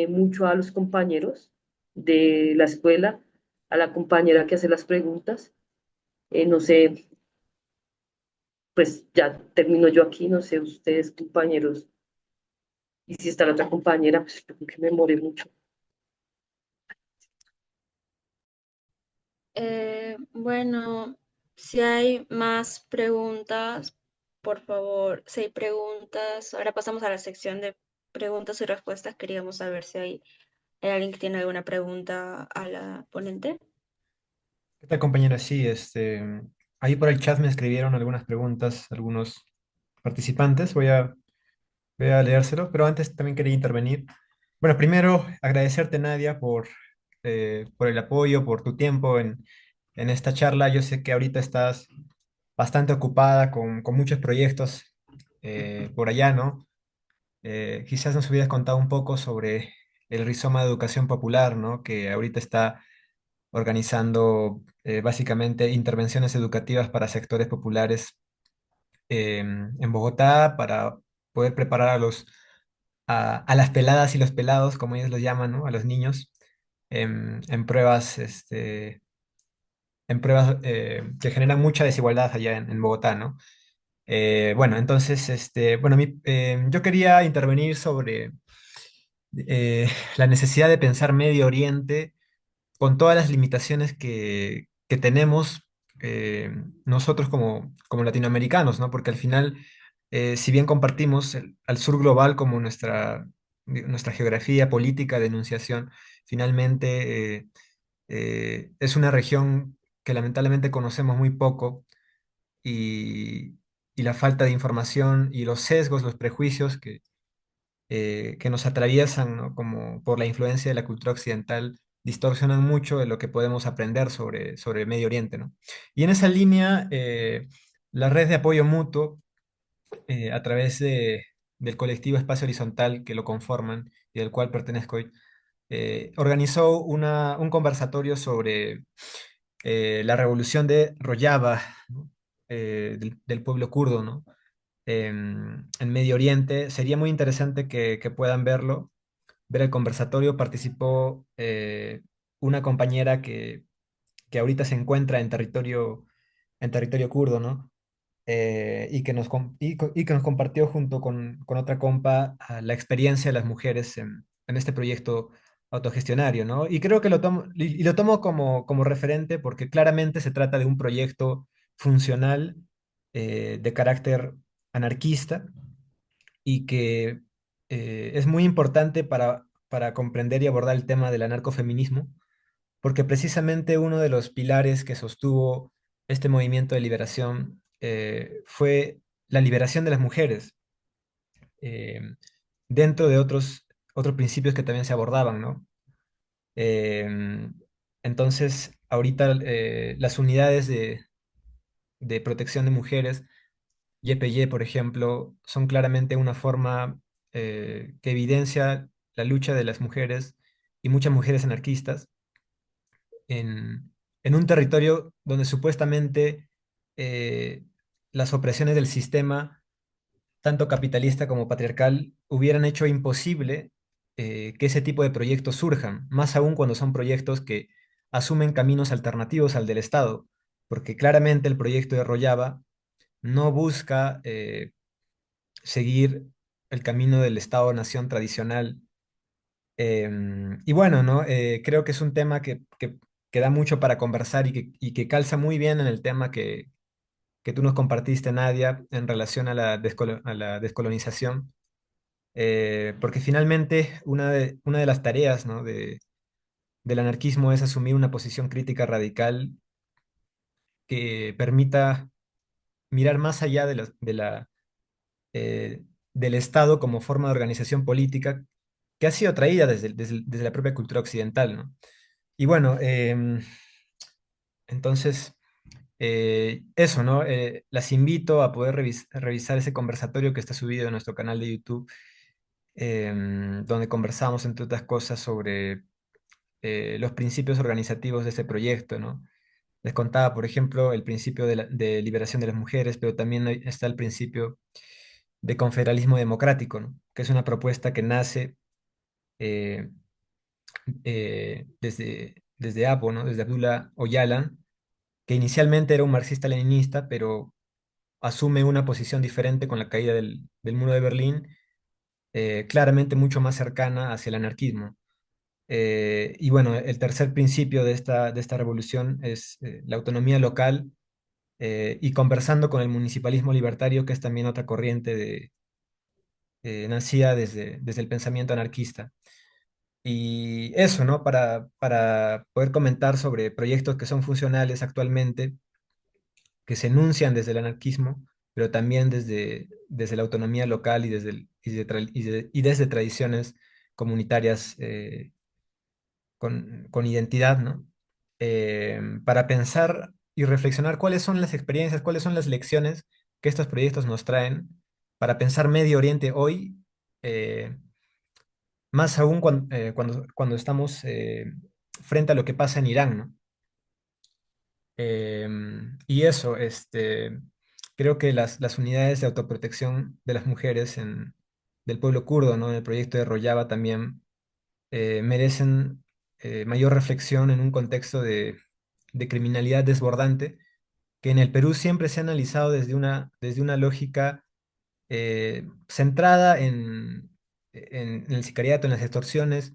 mucho a los compañeros de la escuela, a la compañera que hace las preguntas. No sé, pues ya termino yo aquí, no sé ustedes compañeros, y si está la otra compañera, pues creo que me demoré mucho. Bueno, si hay más preguntas, por favor, si hay preguntas, ahora pasamos a la sección de preguntas y respuestas. Queríamos saber si hay alguien que tiene alguna pregunta a la ponente. ¿Qué tal, compañera? Sí, ahí por el chat me escribieron algunas preguntas, algunos participantes. Voy a leérselo, pero antes también quería intervenir. Bueno, primero agradecerte, Nadia, por el apoyo, por tu tiempo en esta charla. Yo sé que ahorita estás bastante ocupada con muchos proyectos por allá, ¿no? Quizás nos hubieras contado un poco sobre el Rizoma de Educación Popular, ¿no? Que ahorita está organizando básicamente intervenciones educativas para sectores populares en Bogotá para poder preparar a las peladas y los pelados, como ellos los llaman, ¿no? A los niños, en pruebas, que generan mucha desigualdad allá en Bogotá, ¿no? Bueno, entonces, bueno, yo quería intervenir sobre la necesidad de pensar Medio Oriente con todas las limitaciones que tenemos nosotros como latinoamericanos, ¿no? Porque al final, si bien compartimos al sur global como nuestra geografía política de enunciación, finalmente es una región que lamentablemente conocemos muy poco y, y la falta de información y los sesgos, los prejuicios que nos atraviesan, ¿no? Como por la influencia de la cultura occidental, distorsionan mucho de lo que podemos aprender sobre Medio Oriente, ¿no? Y en esa línea, la red de apoyo mutuo, a través del colectivo Espacio Horizontal que lo conforman y del cual pertenezco hoy, organizó un conversatorio sobre la revolución de Rojava, ¿no? Del pueblo kurdo, ¿no? En Medio Oriente. Sería muy interesante que puedan verlo, ver el conversatorio. Participó una compañera que ahorita se encuentra en territorio kurdo, ¿no? Y que nos compartió junto con otra compa la experiencia de las mujeres en este proyecto autogestionario, ¿no? Y creo que lo tomo como referente porque claramente se trata de un proyecto funcional, de carácter anarquista, y que es muy importante para comprender y abordar el tema del anarcofeminismo, porque precisamente uno de los pilares que sostuvo este movimiento de liberación fue la liberación de las mujeres, eh, dentro de otros principios que también se abordaban, ¿no? Em, entonces, ahorita las unidades de protección de mujeres, YPY, por ejemplo, son claramente una forma que evidencia la lucha de las mujeres y muchas mujeres anarquistas en un territorio donde supuestamente eh, las opresiones del sistema, tanto capitalista como patriarcal, hubieran hecho imposible que ese tipo de proyectos surjan, más aún cuando son proyectos que asumen caminos alternativos al del Estado, porque claramente el proyecto de Rojava no busca seguir el camino del Estado-nación tradicional. Y bueno, ¿no? Creo que es un tema que da mucho para conversar y que calza muy bien en el tema que tú nos compartiste, Nadia, en relación a la descolonización, porque finalmente una de las tareas, ¿no? del anarquismo es asumir una posición crítica radical que permita mirar más allá eh, del Estado como forma de organización política que ha sido traída desde la propia cultura occidental, ¿no? Y bueno, entonces, eso, ¿no? Las invito a poder revisar ese conversatorio que está subido en nuestro canal de YouTube, donde conversamos, entre otras cosas, sobre los principios organizativos de ese proyecto, ¿no? Les contaba, por ejemplo, el principio de liberación de las mujeres, pero también está el principio de confederalismo democrático, ¿no? Que es una propuesta que nace eh, desde Apo, ¿no? Desde Abdullah Öcalan, que inicialmente era un marxista-leninista, pero asume una posición diferente con la caída del muro de Berlín, claramente mucho más cercana hacia el anarquismo. Y bueno, el tercer principio de esta revolución es la autonomía local, y conversando con el municipalismo libertario, que es también otra corriente nacida desde el pensamiento anarquista. Y eso, ¿no? Para poder comentar sobre proyectos que son funcionales actualmente, que se enuncian desde el anarquismo, pero también desde la autonomía local y desde tradiciones comunitarias, con identidad, ¿no? Para pensar y reflexionar cuáles son las experiencias, cuáles son las lecciones que estos proyectos nos traen para pensar Medio Oriente hoy, eh, más aún cuando estamos frente a lo que pasa en Irán, ¿no? Y eso, creo que las unidades de autoprotección de las mujeres del pueblo kurdo, ¿no? En el proyecto de Rojava también merecen mayor reflexión en un contexto de criminalidad desbordante, que en el Perú siempre se ha analizado desde una lógica centrada en el sicariato, en las extorsiones,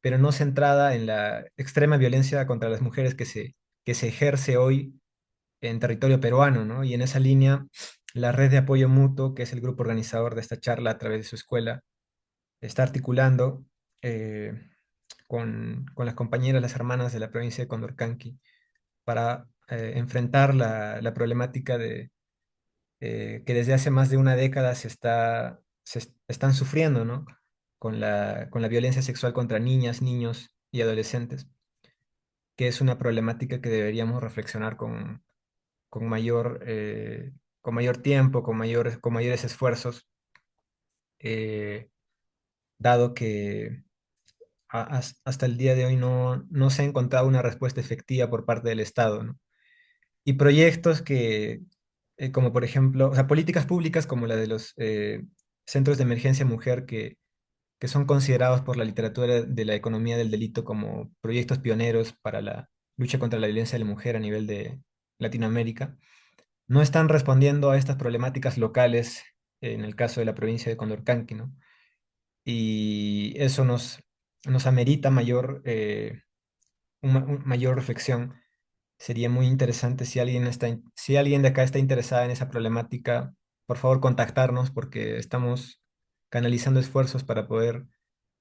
pero no centrada en la extrema violencia contra las mujeres que se ejerce hoy en territorio peruano, ¿no? Y en esa línea, la red de apoyo mutuo, que es el grupo organizador de esta charla a través de su escuela, está articulando eh, con las compañeras, las hermanas de la provincia de Condorcanqui, para enfrentar la problemática que desde hace más de una década están sufriendo, ¿no? Con la violencia sexual contra niñas, niños y adolescentes, que es una problemática que deberíamos reflexionar con con mayor tiempo, con mayores esfuerzos, eh, dado que hasta el día de hoy no se ha encontrado una respuesta efectiva por parte del Estado, ¿no? Y proyectos como por ejemplo, o sea, políticas públicas como la de los centros de emergencia mujer que son considerados por la literatura de la economía del delito como proyectos pioneros para la lucha contra la violencia de la mujer a nivel de Latinoamérica, no están respondiendo a estas problemáticas locales en el caso de la provincia de Condorcanqui, ¿no? Y eso nos amerita mayor reflexión. Sería muy interesante si alguien de acá está interesada en esa problemática, por favor contactarnos porque estamos canalizando esfuerzos para poder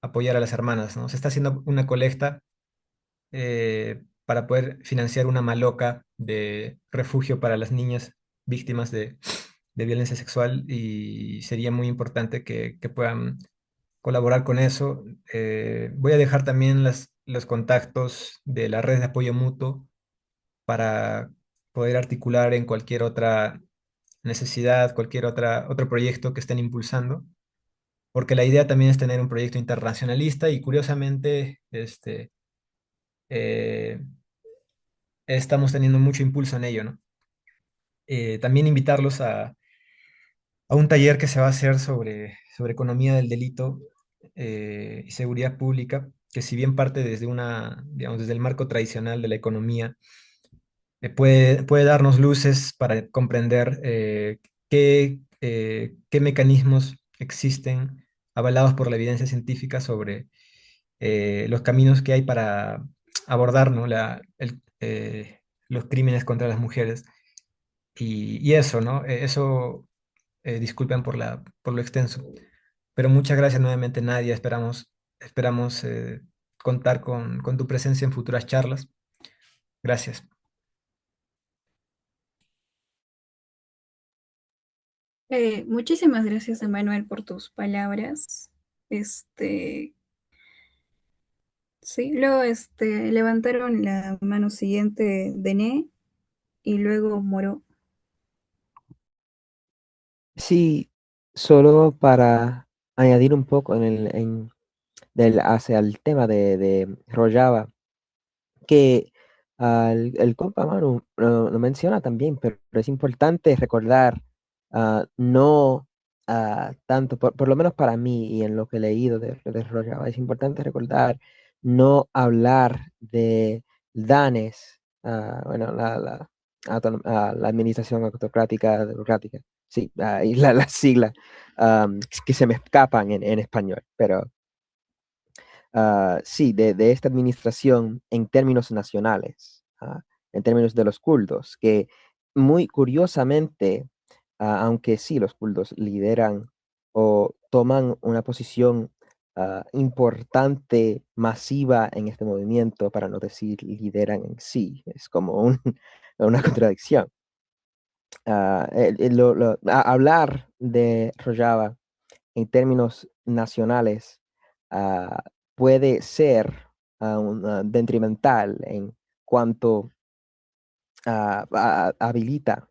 apoyar a las hermanas, ¿no? Se está haciendo una colecta para poder financiar una maloca de refugio para las niñas víctimas de violencia sexual y sería muy importante que puedan colaborar con eso. Voy a dejar también los contactos de la red de apoyo mutuo para poder articular en cualquier otra necesidad, otro proyecto que estén impulsando, porque la idea también es tener un proyecto internacionalista y curiosamente eh, estamos teniendo mucho impulso en ello, ¿no? También invitarlos a un taller que se va a hacer sobre economía del delito y seguridad pública, que si bien parte digamos, desde el marco tradicional de la economía, puede darnos luces para comprender qué mecanismos existen avalados por la evidencia científica sobre los caminos que hay para abordar, ¿no? Los crímenes contra las mujeres. Y eso, ¿no? Disculpen por lo extenso. Pero muchas gracias nuevamente, Nadia. Esperamos contar con tu presencia en futuras charlas. Gracias. Muchísimas gracias, Emanuel, por tus palabras. Este, sí, luego levantaron la mano siguiente Dené y luego Moro. Sí, solo para añadir un poco hacia el tema de Rojava, que el compa Manu lo menciona también, pero es importante recordar, no tanto, por lo menos para mí y en lo que he leído de Rojava, es importante recordar no hablar de danes, bueno, la administración autocrática, democrática, sí, y la sigla que se me escapan en español, pero sí, de esta administración en términos nacionales, en términos de los kurdos, que muy curiosamente, aunque sí los kurdos lideran o toman una posición importante, masiva en este movimiento, para no decir lideran en sí, es como una contradicción. Hablar de Rojava en términos nacionales ah, puede ser detrimental en cuanto habilita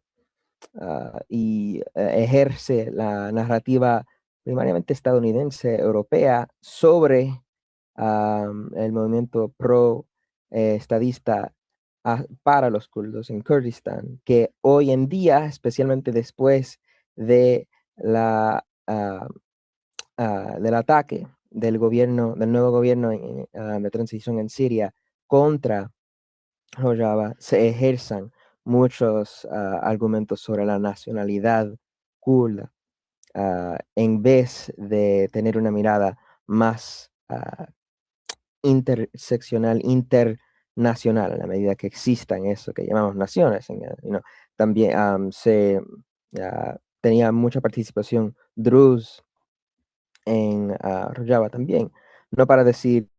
y ejerce la narrativa primariamente estadounidense, europea, sobre el movimiento pro estadista para los kurdos en Kurdistán, que hoy en día, especialmente después de del ataque del nuevo gobierno de transición en Siria contra Rojava, se ejerzan muchos argumentos sobre la nacionalidad kurda, en vez de tener una mirada más interseccional, internacional, a la medida que existan eso que llamamos naciones. También tenía mucha participación Druze en Rojava también. No para decir,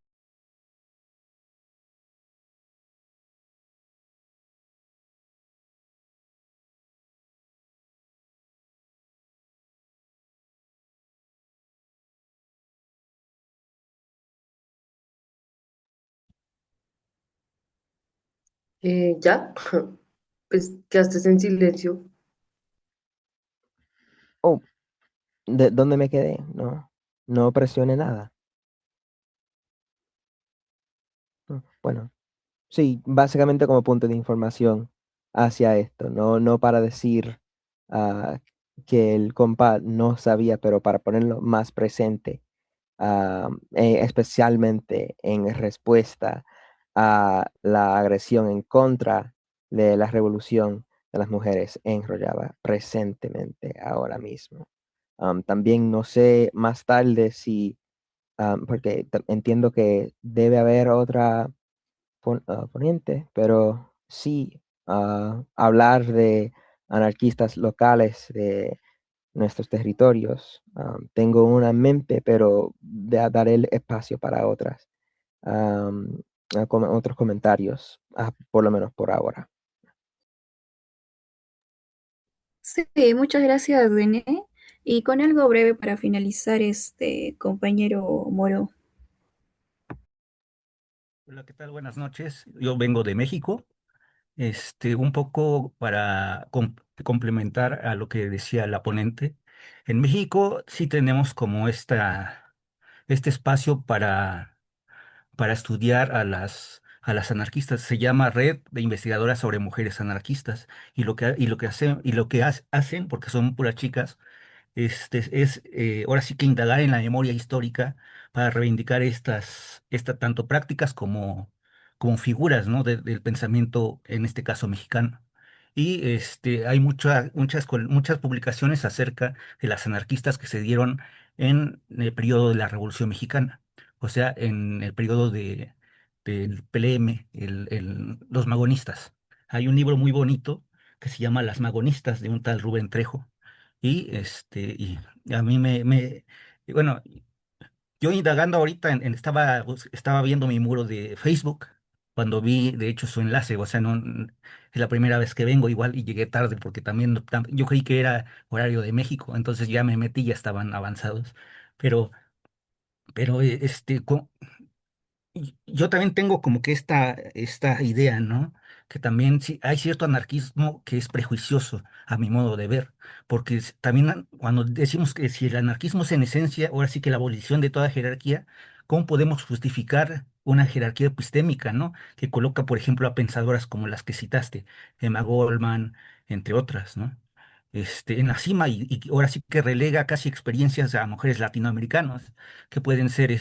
¿Ya? Pues quedaste en silencio. oh, ¿de dónde me quedé? No, no presione nada. Bueno, sí, básicamente como punto de información hacia esto, no para decir ah, que el compa no sabía, pero para ponerlo más presente, especialmente en respuesta a la agresión en contra de la revolución de las mujeres en Rojava presentemente, ahora mismo. También no sé más tarde si, porque entiendo que debe haber otra poniente, pero sí hablar de anarquistas locales de nuestros territorios. Tengo una en mente, pero daré el espacio para otras, am, otros comentarios, por lo menos por ahora. Sí, muchas gracias, René. Y con algo breve para finalizar, compañero Moro. Hola, ¿qué tal? Buenas noches. Yo vengo de México. Un poco para complementar a lo que decía la ponente. En México sí tenemos como este espacio para estudiar a las anarquistas. Se llama Red de Investigadoras sobre Mujeres Anarquistas. Y lo que hacen, porque son puras chicas, ahora sí que indagar en la memoria histórica para reivindicar tanto prácticas como figuras, ¿no? Del pensamiento, en este caso mexicano. Y hay muchas publicaciones acerca de las anarquistas que se dieron en el periodo de la Revolución Mexicana, o sea, en el periodo del PLM, los magonistas. Hay un libro muy bonito que se llama Las Magonistas, de un tal Rubén Trejo y a mí y bueno, yo indagando ahorita, estaba viendo mi muro de Facebook, cuando vi, de hecho, su enlace, o sea, no, es la primera vez que vengo igual y llegué tarde porque también yo creí que era horario de México, entonces ya me metí, ya estaban avanzados, pero, pero y yo también tengo como que esta idea, ¿no? Que también sí, hay cierto anarquismo que es prejuicioso a mi modo de ver, porque también cuando decimos que si el anarquismo es en esencia, ahora sí que la abolición de toda jerarquía, ¿cómo podemos justificar una jerarquía epistémica, ¿no? Que coloca, por ejemplo, a pensadoras como las que citaste, Emma Goldman, entre otras, ¿no? En la cima y ahora sí que relega casi experiencias a mujeres latinoamericanas, que pueden ser,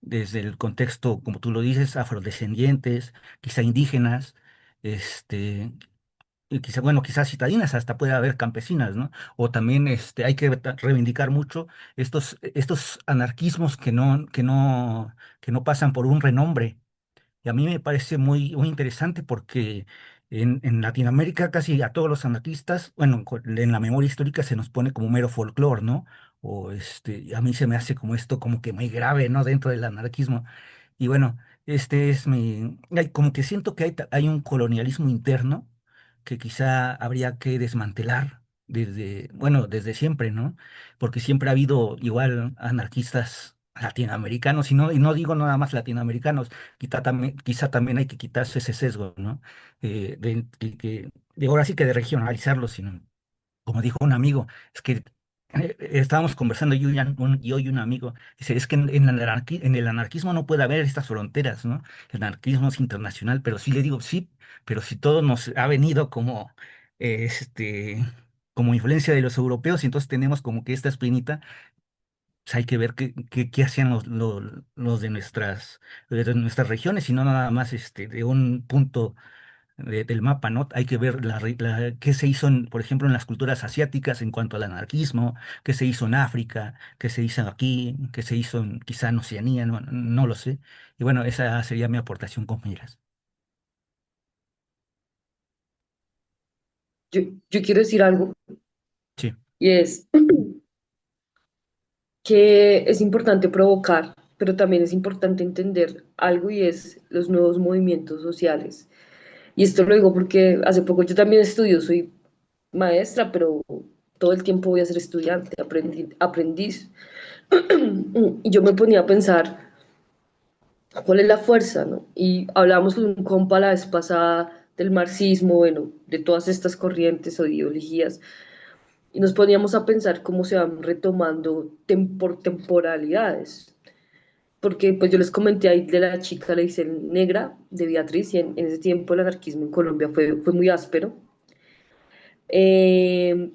desde el contexto, como tú lo dices, afrodescendientes, quizá indígenas, este, y quizá, bueno, quizás citadinas, hasta puede haber campesinas, ¿no? O también hay que reivindicar mucho estos anarquismos que no pasan por un renombre. Y a mí me parece muy interesante porque en Latinoamérica casi a todos los anarquistas, bueno, en la memoria histórica se nos pone como mero folclore, ¿no? O y a mí se me hace como esto como que muy grave, ¿no? Dentro del anarquismo. Y bueno, como que siento que hay un colonialismo interno que quizá habría que desmantelar desde siempre, ¿no? Porque siempre ha habido igual anarquistas latinoamericanos, y no digo nada más latinoamericanos, quizá también hay que quitarse ese sesgo, ¿no? De ahora sí que de regionalizarlo, sino, como dijo un amigo, es que estábamos conversando yo y un amigo, dice, es que en el anarquismo no puede haber estas fronteras, ¿no? El anarquismo es internacional, pero sí le digo, sí, pero si todo nos ha venido como, este, como influencia de los europeos, y entonces tenemos como que esta espinita, pues hay que ver qué hacían los de nuestras regiones, y no nada más de un punto del mapa, ¿no? Hay que ver qué se hizo, por ejemplo, en las culturas asiáticas en cuanto al anarquismo, qué se hizo en África, qué se hizo aquí, qué se hizo quizá en Oceanía, no lo sé. Y bueno, esa sería mi aportación, compañeras. Yo quiero decir algo, Sí, y es que es importante provocar, pero también es importante entender algo y es los nuevos movimientos sociales. Y esto lo digo porque hace poco yo también estudio, soy maestra, pero todo el tiempo voy a ser estudiante, aprendiz. Y yo me ponía a pensar, ¿cuál es la fuerza, no? Y hablábamos con un compa la vez pasada del marxismo, bueno, de todas estas corrientes o ideologías, y nos poníamos a pensar cómo se van retomando por temporalidades. Porque pues yo les comenté ahí de la chica, le hice negra, de Beatriz, y en ese tiempo el anarquismo en Colombia fue muy áspero. Eh,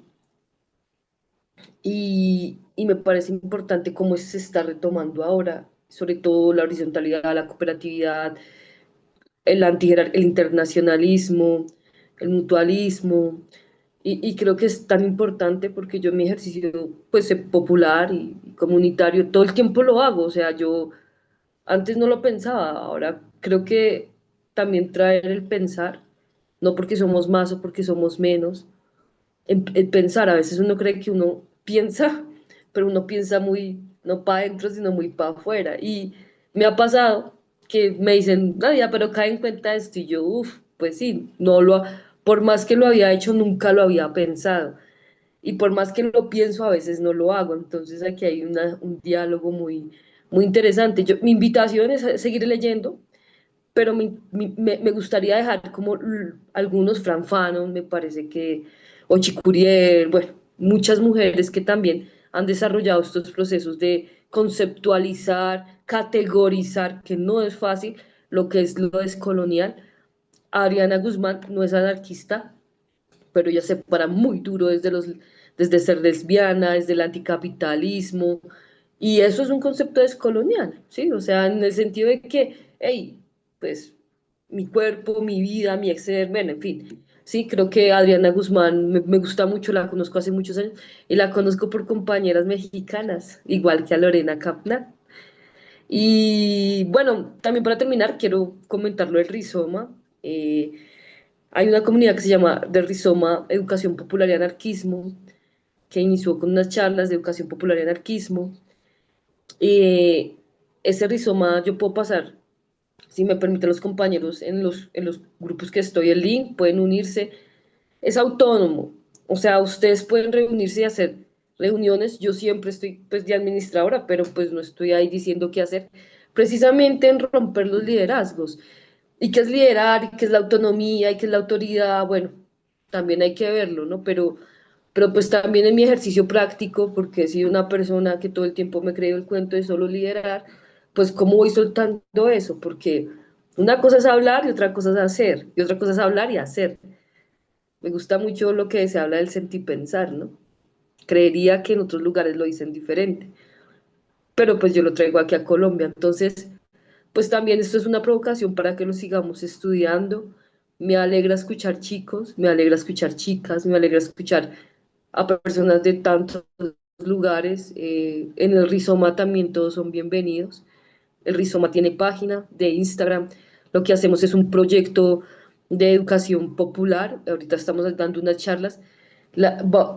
y me parece importante cómo se está retomando ahora, sobre todo la horizontalidad, la cooperatividad, el internacionalismo, el mutualismo, y creo que es tan importante porque yo en mi ejercicio pues popular y comunitario todo el tiempo lo hago, o sea, yo antes no lo pensaba, ahora creo que también traer el pensar, no porque somos más o porque somos menos, en pensar, a veces uno cree que uno piensa, pero uno piensa muy, no para adentro, sino muy para afuera. Y me ha pasado que me dicen, Nadia, pero cae en cuenta esto, y yo, uff, pues sí, por más que lo había hecho, nunca lo había pensado. Y por más que lo pienso, a veces no lo hago. Entonces aquí hay un diálogo muy interesante. Mi invitación es a seguir leyendo, pero me gustaría dejar como algunos franfanos, me parece que, o Chicuriel, bueno, muchas mujeres que también han desarrollado estos procesos de conceptualizar, categorizar, que no es fácil, lo que es lo descolonial. Adriana Guzmán no es anarquista, pero ella se para muy duro desde ser lesbiana, desde el anticapitalismo, y eso es un concepto descolonial, ¿sí? O sea, en el sentido de que, hey, pues mi cuerpo, mi vida, mi ser, bueno, en fin. Sí, creo que Adriana Guzmán me gusta mucho, la conozco hace muchos años y la conozco por compañeras mexicanas, igual que a Lorena Capna. Y bueno, también para terminar, quiero comentar lo del rizoma. Eh, Hay una comunidad que se llama del Rizoma Educación Popular y Anarquismo, que inició con unas charlas de educación popular y anarquismo. Y ese rizoma yo puedo pasar, si me permiten los compañeros, en los grupos que estoy, el link, pueden unirse. Es autónomo, o sea, ustedes pueden reunirse y hacer reuniones. Yo siempre estoy pues de administradora, pero pues no estoy ahí diciendo qué hacer, precisamente en romper los liderazgos. ¿Y qué es liderar? ¿Y qué es la autonomía? ¿Y qué es la autoridad? Bueno, también hay que verlo, ¿no? Pero pues también en mi ejercicio práctico, porque he sido una persona que todo el tiempo me creo el cuento de solo liderar, pues cómo voy soltando eso, porque una cosa es hablar y otra cosa es hacer, y otra cosa es hablar y hacer. Me gusta mucho lo que se habla del sentir pensar, ¿no? Creería que en otros lugares lo dicen diferente, pero pues yo lo traigo aquí a Colombia, entonces pues también esto es una provocación para que lo sigamos estudiando. Me alegra escuchar chicos, me alegra escuchar chicas, me alegra escuchar a personas de tantos lugares. En el Rizoma también todos son bienvenidos. El Rizoma tiene página de Instagram. Lo que hacemos es un proyecto de educación popular. Ahorita estamos dando unas charlas.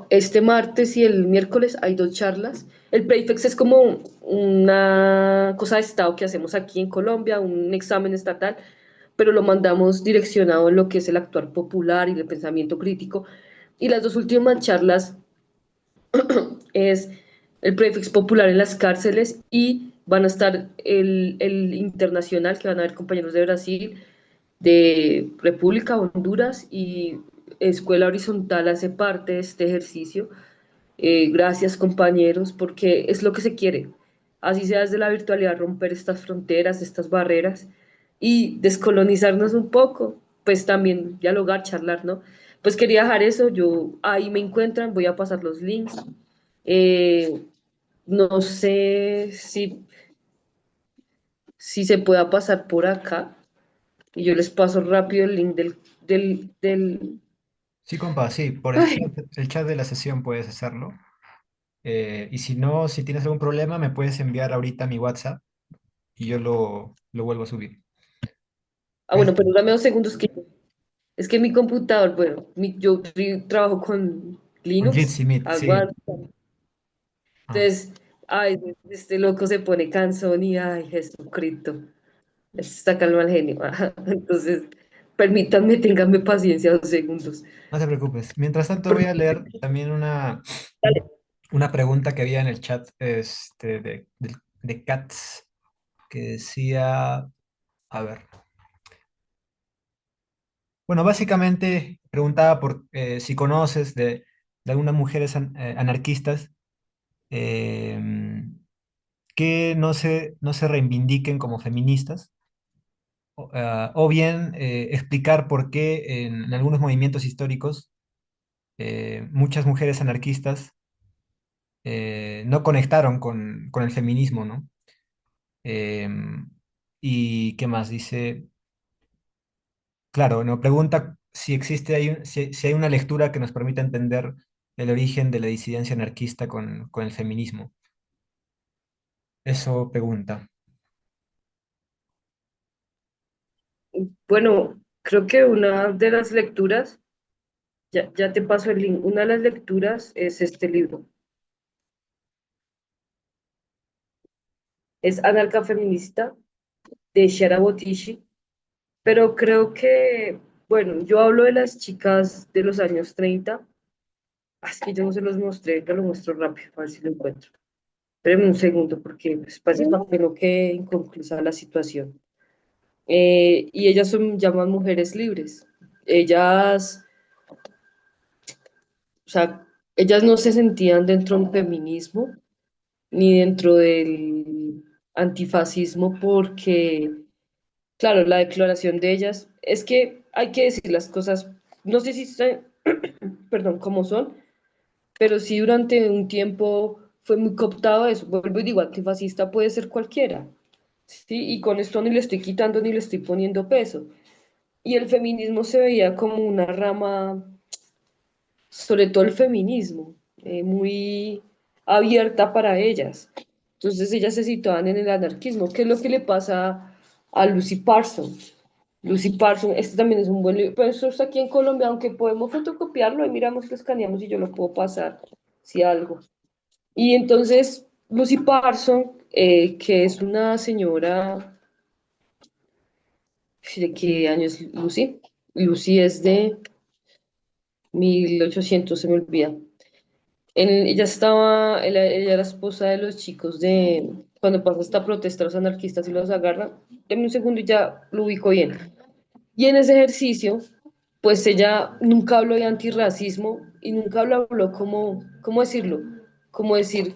Este martes y el miércoles hay dos charlas. El Prefix es como una cosa de Estado que hacemos aquí en Colombia, un examen estatal, pero lo mandamos direccionado en lo que es el actuar popular y el pensamiento crítico. Y las dos últimas charlas es el Prefix popular en las cárceles y van a estar el internacional, que van a haber compañeros de Brasil, de República, Honduras, y Escuela Horizontal hace parte de este ejercicio. Gracias, compañeros, porque es lo que se quiere. Así sea desde la virtualidad, romper estas fronteras, estas barreras y descolonizarnos un poco, pues también dialogar, charlar, ¿no? Pues quería dejar eso, yo ahí me encuentran, voy a pasar los links. Eh, no sé si se pueda pasar por acá y yo les paso rápido el link del... Sí, compa, sí, por Ay, el chat de la sesión puedes hacerlo. Y si no, si tienes algún problema, me puedes enviar ahorita mi WhatsApp y yo lo vuelvo a subir. bueno, Listo. pero dame 2 segundos que es que mi computador, bueno, yo trabajo con Con Linux, Jitsi Meet, sí. aguanta. Ah, Entonces, ay, este loco se pone cansón y ay, Jesucristo, está calma el genio. Ajá. Entonces, permítanme, ténganme paciencia 2 segundos. no te preocupes. Mientras tanto, voy Porque, a leer también dale, una pregunta que había en el chat de Cats, que decía, a ver, bueno, básicamente preguntaba por si conoces de algunas mujeres anarquistas eh, que no se reivindiquen como feministas, o bien explicar por qué en algunos movimientos históricos muchas mujeres anarquistas no conectaron con el feminismo, ¿no? ¿Y qué más? Dice, claro, nos pregunta si existe si hay una lectura que nos permita entender el origen de la disidencia anarquista con el feminismo. Eso pregunta. bueno, creo que una de las lecturas, ya te paso el link, una de las lecturas es este libro, es Anarcafeminista de Shara Botishi, pero creo que, bueno, yo hablo de las chicas de los años 30. Es que yo no se los mostré, te lo muestro rápido, a ver si lo encuentro. Espérenme un segundo, porque pues, parece que no quede inconclusa la situación. Y ellas son llaman mujeres libres. Ellas, o sea, ellas no se sentían dentro del feminismo ni dentro del antifascismo porque, claro, la declaración de ellas es que hay que decir las cosas, no sé si, perdón, cómo son, pero sí durante un tiempo fue muy cooptado eso. Vuelvo y digo, antifascista puede ser cualquiera, ¿sí? Y con esto ni le estoy quitando ni le estoy poniendo peso. Y el feminismo se veía como una rama, sobre todo el feminismo, muy abierta para ellas. Entonces ellas se situaban en el anarquismo. ¿Qué es lo que le pasa a Lucy Parsons? Lucy Parsons, este también es un buen libro, pero eso está aquí en Colombia, aunque podemos fotocopiarlo, y miramos, lo escaneamos y yo lo puedo pasar, si algo. Y entonces Lucy Parson, que es una señora, ¿de qué año es Lucy? Lucy es de 1800, se me olvida. Ella era esposa de los chicos de, cuando pasa esta protesta, los anarquistas y los agarran. Deme un segundo y ya lo ubico bien. Y en ese ejercicio, pues ella nunca habló de antirracismo y nunca habló como, ¿cómo decirlo? Como decir,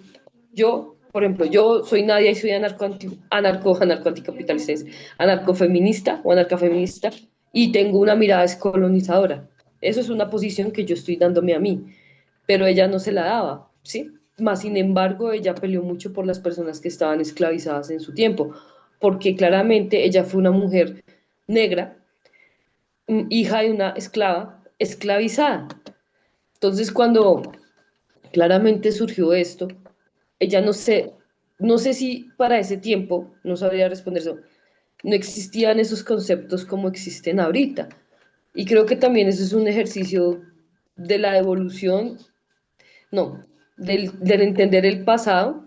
yo, por ejemplo, yo soy Nadia y soy anarcocapitalista, anarcofeminista o anarcafeminista y tengo una mirada descolonizadora. Eso es una posición que yo estoy dándome a mí, pero ella no se la daba, ¿sí? Más sin embargo, ella peleó mucho por las personas que estaban esclavizadas en su tiempo, porque claramente ella fue una mujer negra, hija de una esclava, esclavizada. Entonces, cuando claramente surgió esto, ella no sé si para ese tiempo, no sabría responder eso, no existían esos conceptos como existen ahorita. Y creo que también eso es un ejercicio de la evolución, no, del entender el pasado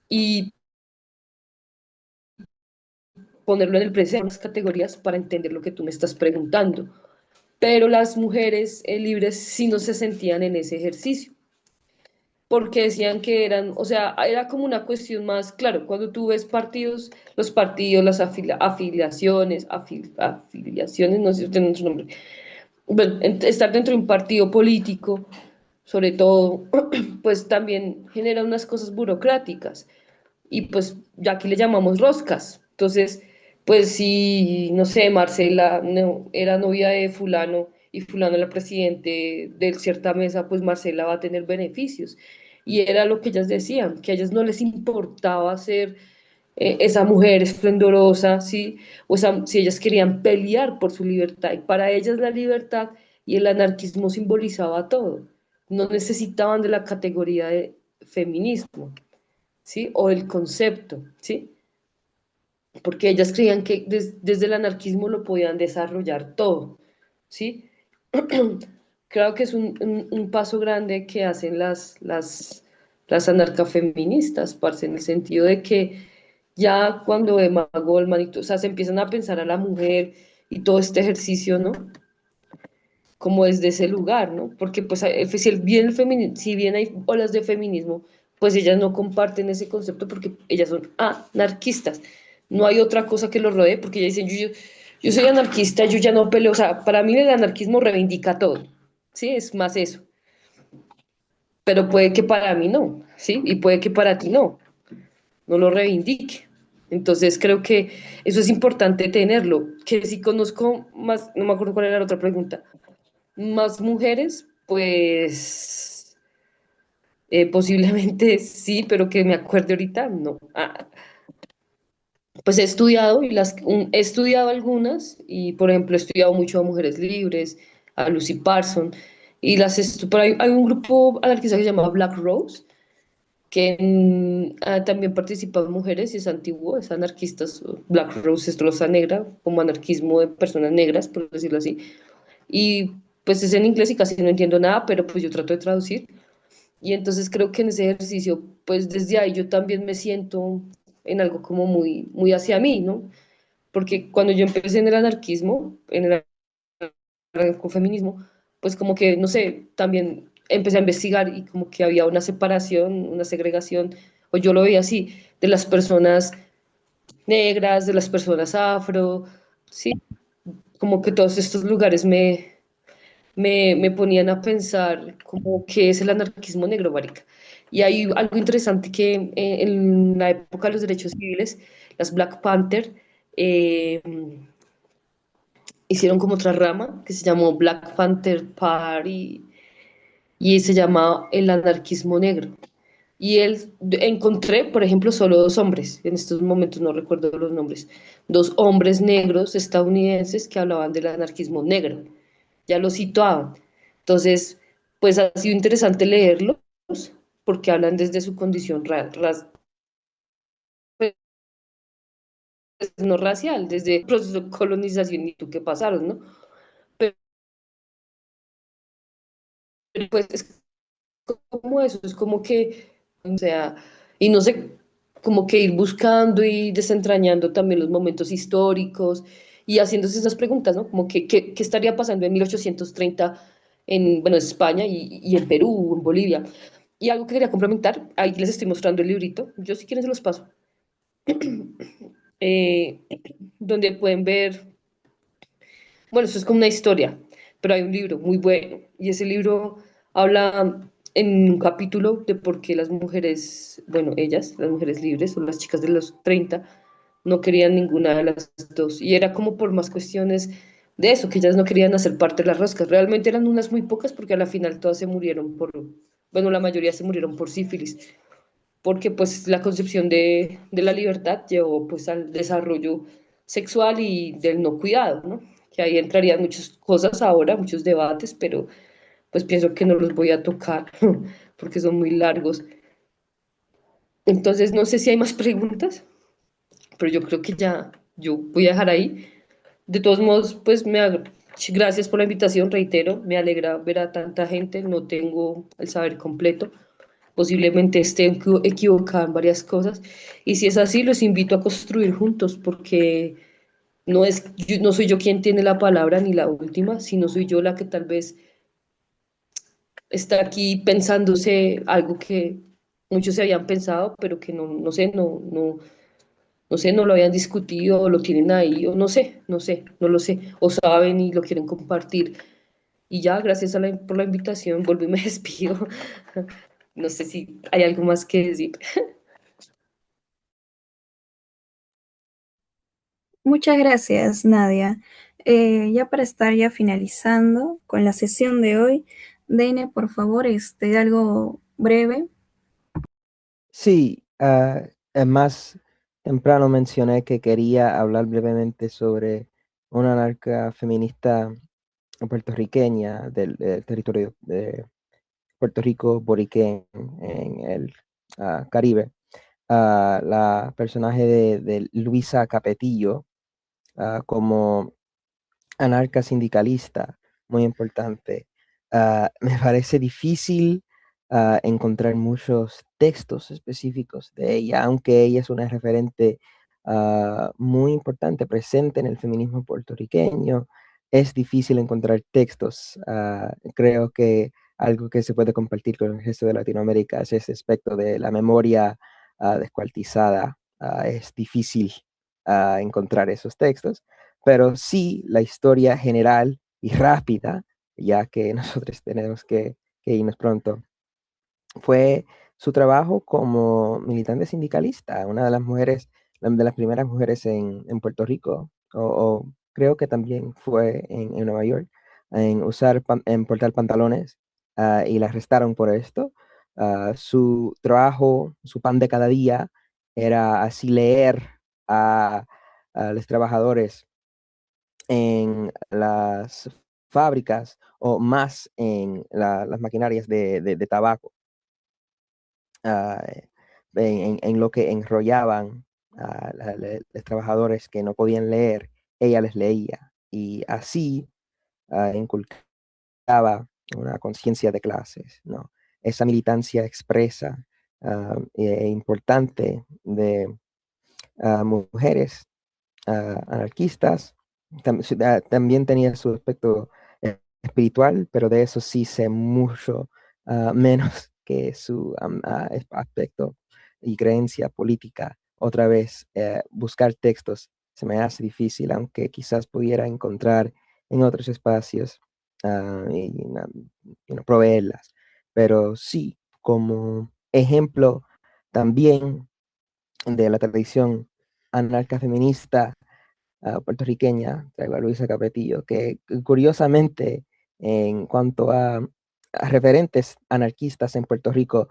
y ponerlo en el presente, en las categorías para entender lo que tú me estás preguntando. Pero las mujeres libres sí no se sentían en ese ejercicio, porque decían que eran, o sea, era como una cuestión más, claro, cuando tú ves partidos, los partidos, las afiliaciones, no sé si tienen su nombre, bueno, estar dentro de un partido político, o sobre todo, pues también genera unas cosas burocráticas y pues ya aquí le llamamos roscas. Entonces, pues si, no sé, Marcela era novia de fulano y fulano era presidente de cierta mesa, pues Marcela va a tener beneficios. Y era lo que ellas decían, que a ellas no les importaba ser esa mujer esplendorosa, ¿sí? O si ellas querían pelear por su libertad. Y para ellas la libertad y el anarquismo simbolizaba todo. No necesitaban de la categoría de feminismo, ¿sí? O el concepto, ¿sí? Porque ellas creían que desde el anarquismo lo podían desarrollar todo, ¿sí? Creo que es un paso grande que hacen las anarcafeministas, parce, en el sentido de que ya cuando Emma Goldman, o sea, se empiezan a pensar a la mujer y todo este ejercicio, ¿no? Como desde ese lugar, ¿no? Porque pues si bien hay olas de feminismo, pues ellas no comparten ese concepto porque ellas son anarquistas. No hay otra cosa que los rodee porque ellas dicen, yo soy anarquista, yo ya no peleo, o sea, para mí el anarquismo reivindica todo, ¿sí? Es más eso, pero puede que para mí no, ¿sí? Y puede que para ti no lo reivindique. Entonces creo que eso es importante tenerlo, que si conozco más, no me acuerdo cuál era la otra pregunta, más mujeres, pues posiblemente sí, pero que me acuerde ahorita, no. Pues he estudiado he estudiado algunas y por ejemplo he estudiado mucho a mujeres libres, a Lucy Parson y pero hay un grupo anarquista que se llama Black Rose que también participan mujeres y es antiguo, es anarquistas, Black Rose es rosa negra, como anarquismo de personas negras, por decirlo así. Y pues es en inglés y casi no entiendo nada, pero pues yo trato de traducir. Y entonces creo que en ese ejercicio, pues desde ahí yo también me siento en algo como muy hacia mí, ¿no? Porque cuando yo empecé en el anarquismo, en el anarcofeminismo, pues como que, no sé, también empecé a investigar y como que había una separación, una segregación, o yo lo veía así, de las personas negras, de las personas afro, sí, como que todos estos lugares me ponían a pensar como qué es el anarquismo negro, marica. Y hay algo interesante que en la época de los derechos civiles, las Black Panther eh, hicieron como otra rama que se llamó Black Panther Party y se llamaba el anarquismo negro. Y encontré, por ejemplo, solo dos hombres, en estos momentos no recuerdo los nombres, dos hombres negros estadounidenses que hablaban del anarquismo negro, ya lo situaban. Entonces, pues ha sido interesante leerlos porque hablan desde su condición pues, no racial, desde el proceso de colonización y tú qué pasaron, ¿no? Pero pues es como eso, es como que, o sea, y no sé, como que ir buscando y desentrañando también los momentos históricos y haciéndose esas preguntas, ¿no? Como que, ¿qué estaría pasando en 1830 en, bueno, España y en Perú, en Bolivia? Y algo que quería complementar, ahí les estoy mostrando el librito, yo si quieren se los paso, eh, donde pueden ver, bueno, eso es como una historia, pero hay un libro muy bueno y ese libro habla en un capítulo de por qué las mujeres, bueno, ellas, las mujeres libres o las chicas de los 30 no querían ninguna de las dos y era como por más cuestiones de eso, que ellas no querían hacer parte de las roscas. Realmente eran unas muy pocas porque a la final todas se murieron bueno, la mayoría se murieron por sífilis, porque pues la concepción de la libertad llevó pues al desarrollo sexual y del no cuidado, ¿no? Que ahí entrarían muchas cosas ahora, muchos debates, pero pues pienso que no los voy a tocar porque son muy largos. Entonces no sé si hay más preguntas, pero yo creo que ya yo voy a dejar ahí. De todos modos, pues gracias por la invitación, reitero, me alegra ver a tanta gente, no tengo el saber completo, posiblemente esté equivocada en varias cosas. Y si es así, los invito a construir juntos, porque no soy yo quien tiene la palabra ni la última, sino soy yo la que tal vez está aquí pensándose algo que muchos se habían pensado, pero que no sé, no sé, no lo habían discutido, o lo tienen ahí, o no sé, no lo sé, o saben y lo quieren compartir. Y ya, gracias por la invitación, vuelvo y me despido. No sé si hay algo más que decir. Muchas gracias, Nadia. Ya para estar ya finalizando con la sesión de hoy, Dene, por favor, algo breve. Sí, más temprano mencioné que quería hablar brevemente sobre una anarca feminista puertorriqueña del territorio de Puerto Rico, Boriquén, en el Caribe. La personaje de Luisa Capetillo, como anarca sindicalista, muy importante. Me parece difícil encontrar muchos textos específicos de ella, aunque ella es una referente muy importante, presente en el feminismo puertorriqueño. Es difícil encontrar textos. Creo que algo que se puede compartir con el resto de Latinoamérica es ese aspecto de la memoria descuartizada. Es difícil encontrar esos textos, pero sí la historia general y rápida, ya que nosotros tenemos que irnos pronto, fue su trabajo como militante sindicalista, una de las mujeres, de las primeras mujeres en Puerto Rico, o creo que también fue en Nueva York, en en portar pantalones, y la arrestaron por esto. Su trabajo, su pan de cada día, era así leer a, a los trabajadores en las fábricas o más en las maquinarias de tabaco, ah, en lo que enrollaban a los trabajadores que no podían leer, ella les leía y así inculcaba una conciencia de clases, ¿no? Esa militancia expresa e importante de mujeres anarquistas. También tenía su aspecto espiritual, pero de eso sí sé mucho menos que su aspecto y creencia política. Otra vez, buscar textos se me hace difícil, aunque quizás pudiera encontrar en otros espacios proveerlas. Pero sí, como ejemplo también de la tradición anarca feminista puertorriqueña, traigo a Luisa Capetillo, que curiosamente en cuanto a referentes anarquistas en Puerto Rico,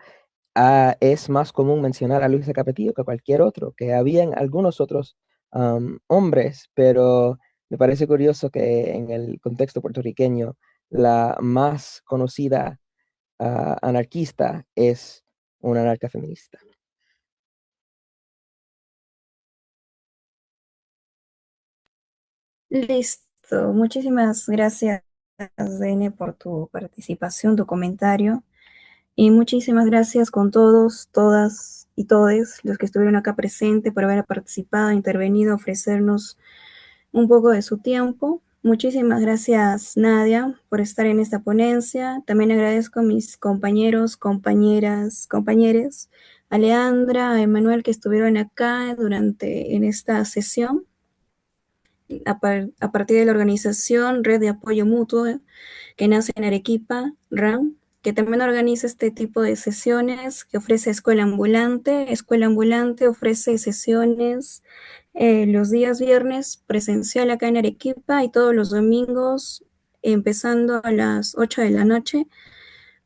es más común mencionar a Luisa Capetillo que a cualquier otro, que habían algunos otros hombres, pero me parece curioso que en el contexto puertorriqueño la más conocida anarquista es una anarca feminista. Listo. Muchísimas gracias, Dene, por tu participación, tu comentario. Y muchísimas gracias con todos, todas y todes los que estuvieron acá presentes por haber participado, intervenido, ofrecernos un poco de su tiempo. Muchísimas gracias, Nadia, por estar en esta ponencia. También agradezco a mis compañeros, compañeras, compañeros, a Leandra, a Emanuel, que estuvieron acá en esta sesión. A partir de la organización Red de Apoyo Mutuo, que nace en Arequipa, RAM, que también organiza este tipo de sesiones, que ofrece escuela ambulante. Escuela ambulante ofrece sesiones los días viernes presencial acá en Arequipa y todos los domingos empezando a las 8 de la noche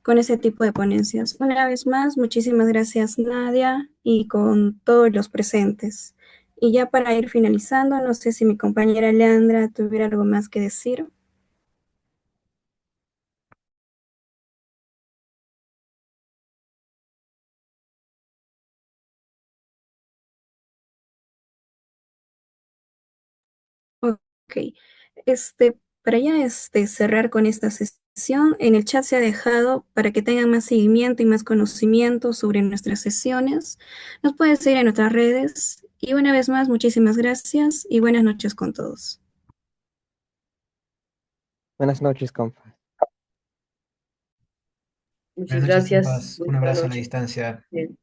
con ese tipo de ponencias. Una vez más, muchísimas gracias, Nadia, y con todos los presentes. Y ya para ir finalizando, no sé si mi compañera Leandra tuviera algo más que decir. Ok, para ya cerrar con esta sesión, en el chat se ha dejado para que tengan más seguimiento y más conocimiento sobre nuestras sesiones. Nos pueden seguir en nuestras redes. Y una vez más, muchísimas gracias y buenas noches con todos. Buenas noches, compa. Muchas Buenas noches, gracias. compas. Un Buenas abrazo a la noches. distancia. Bien.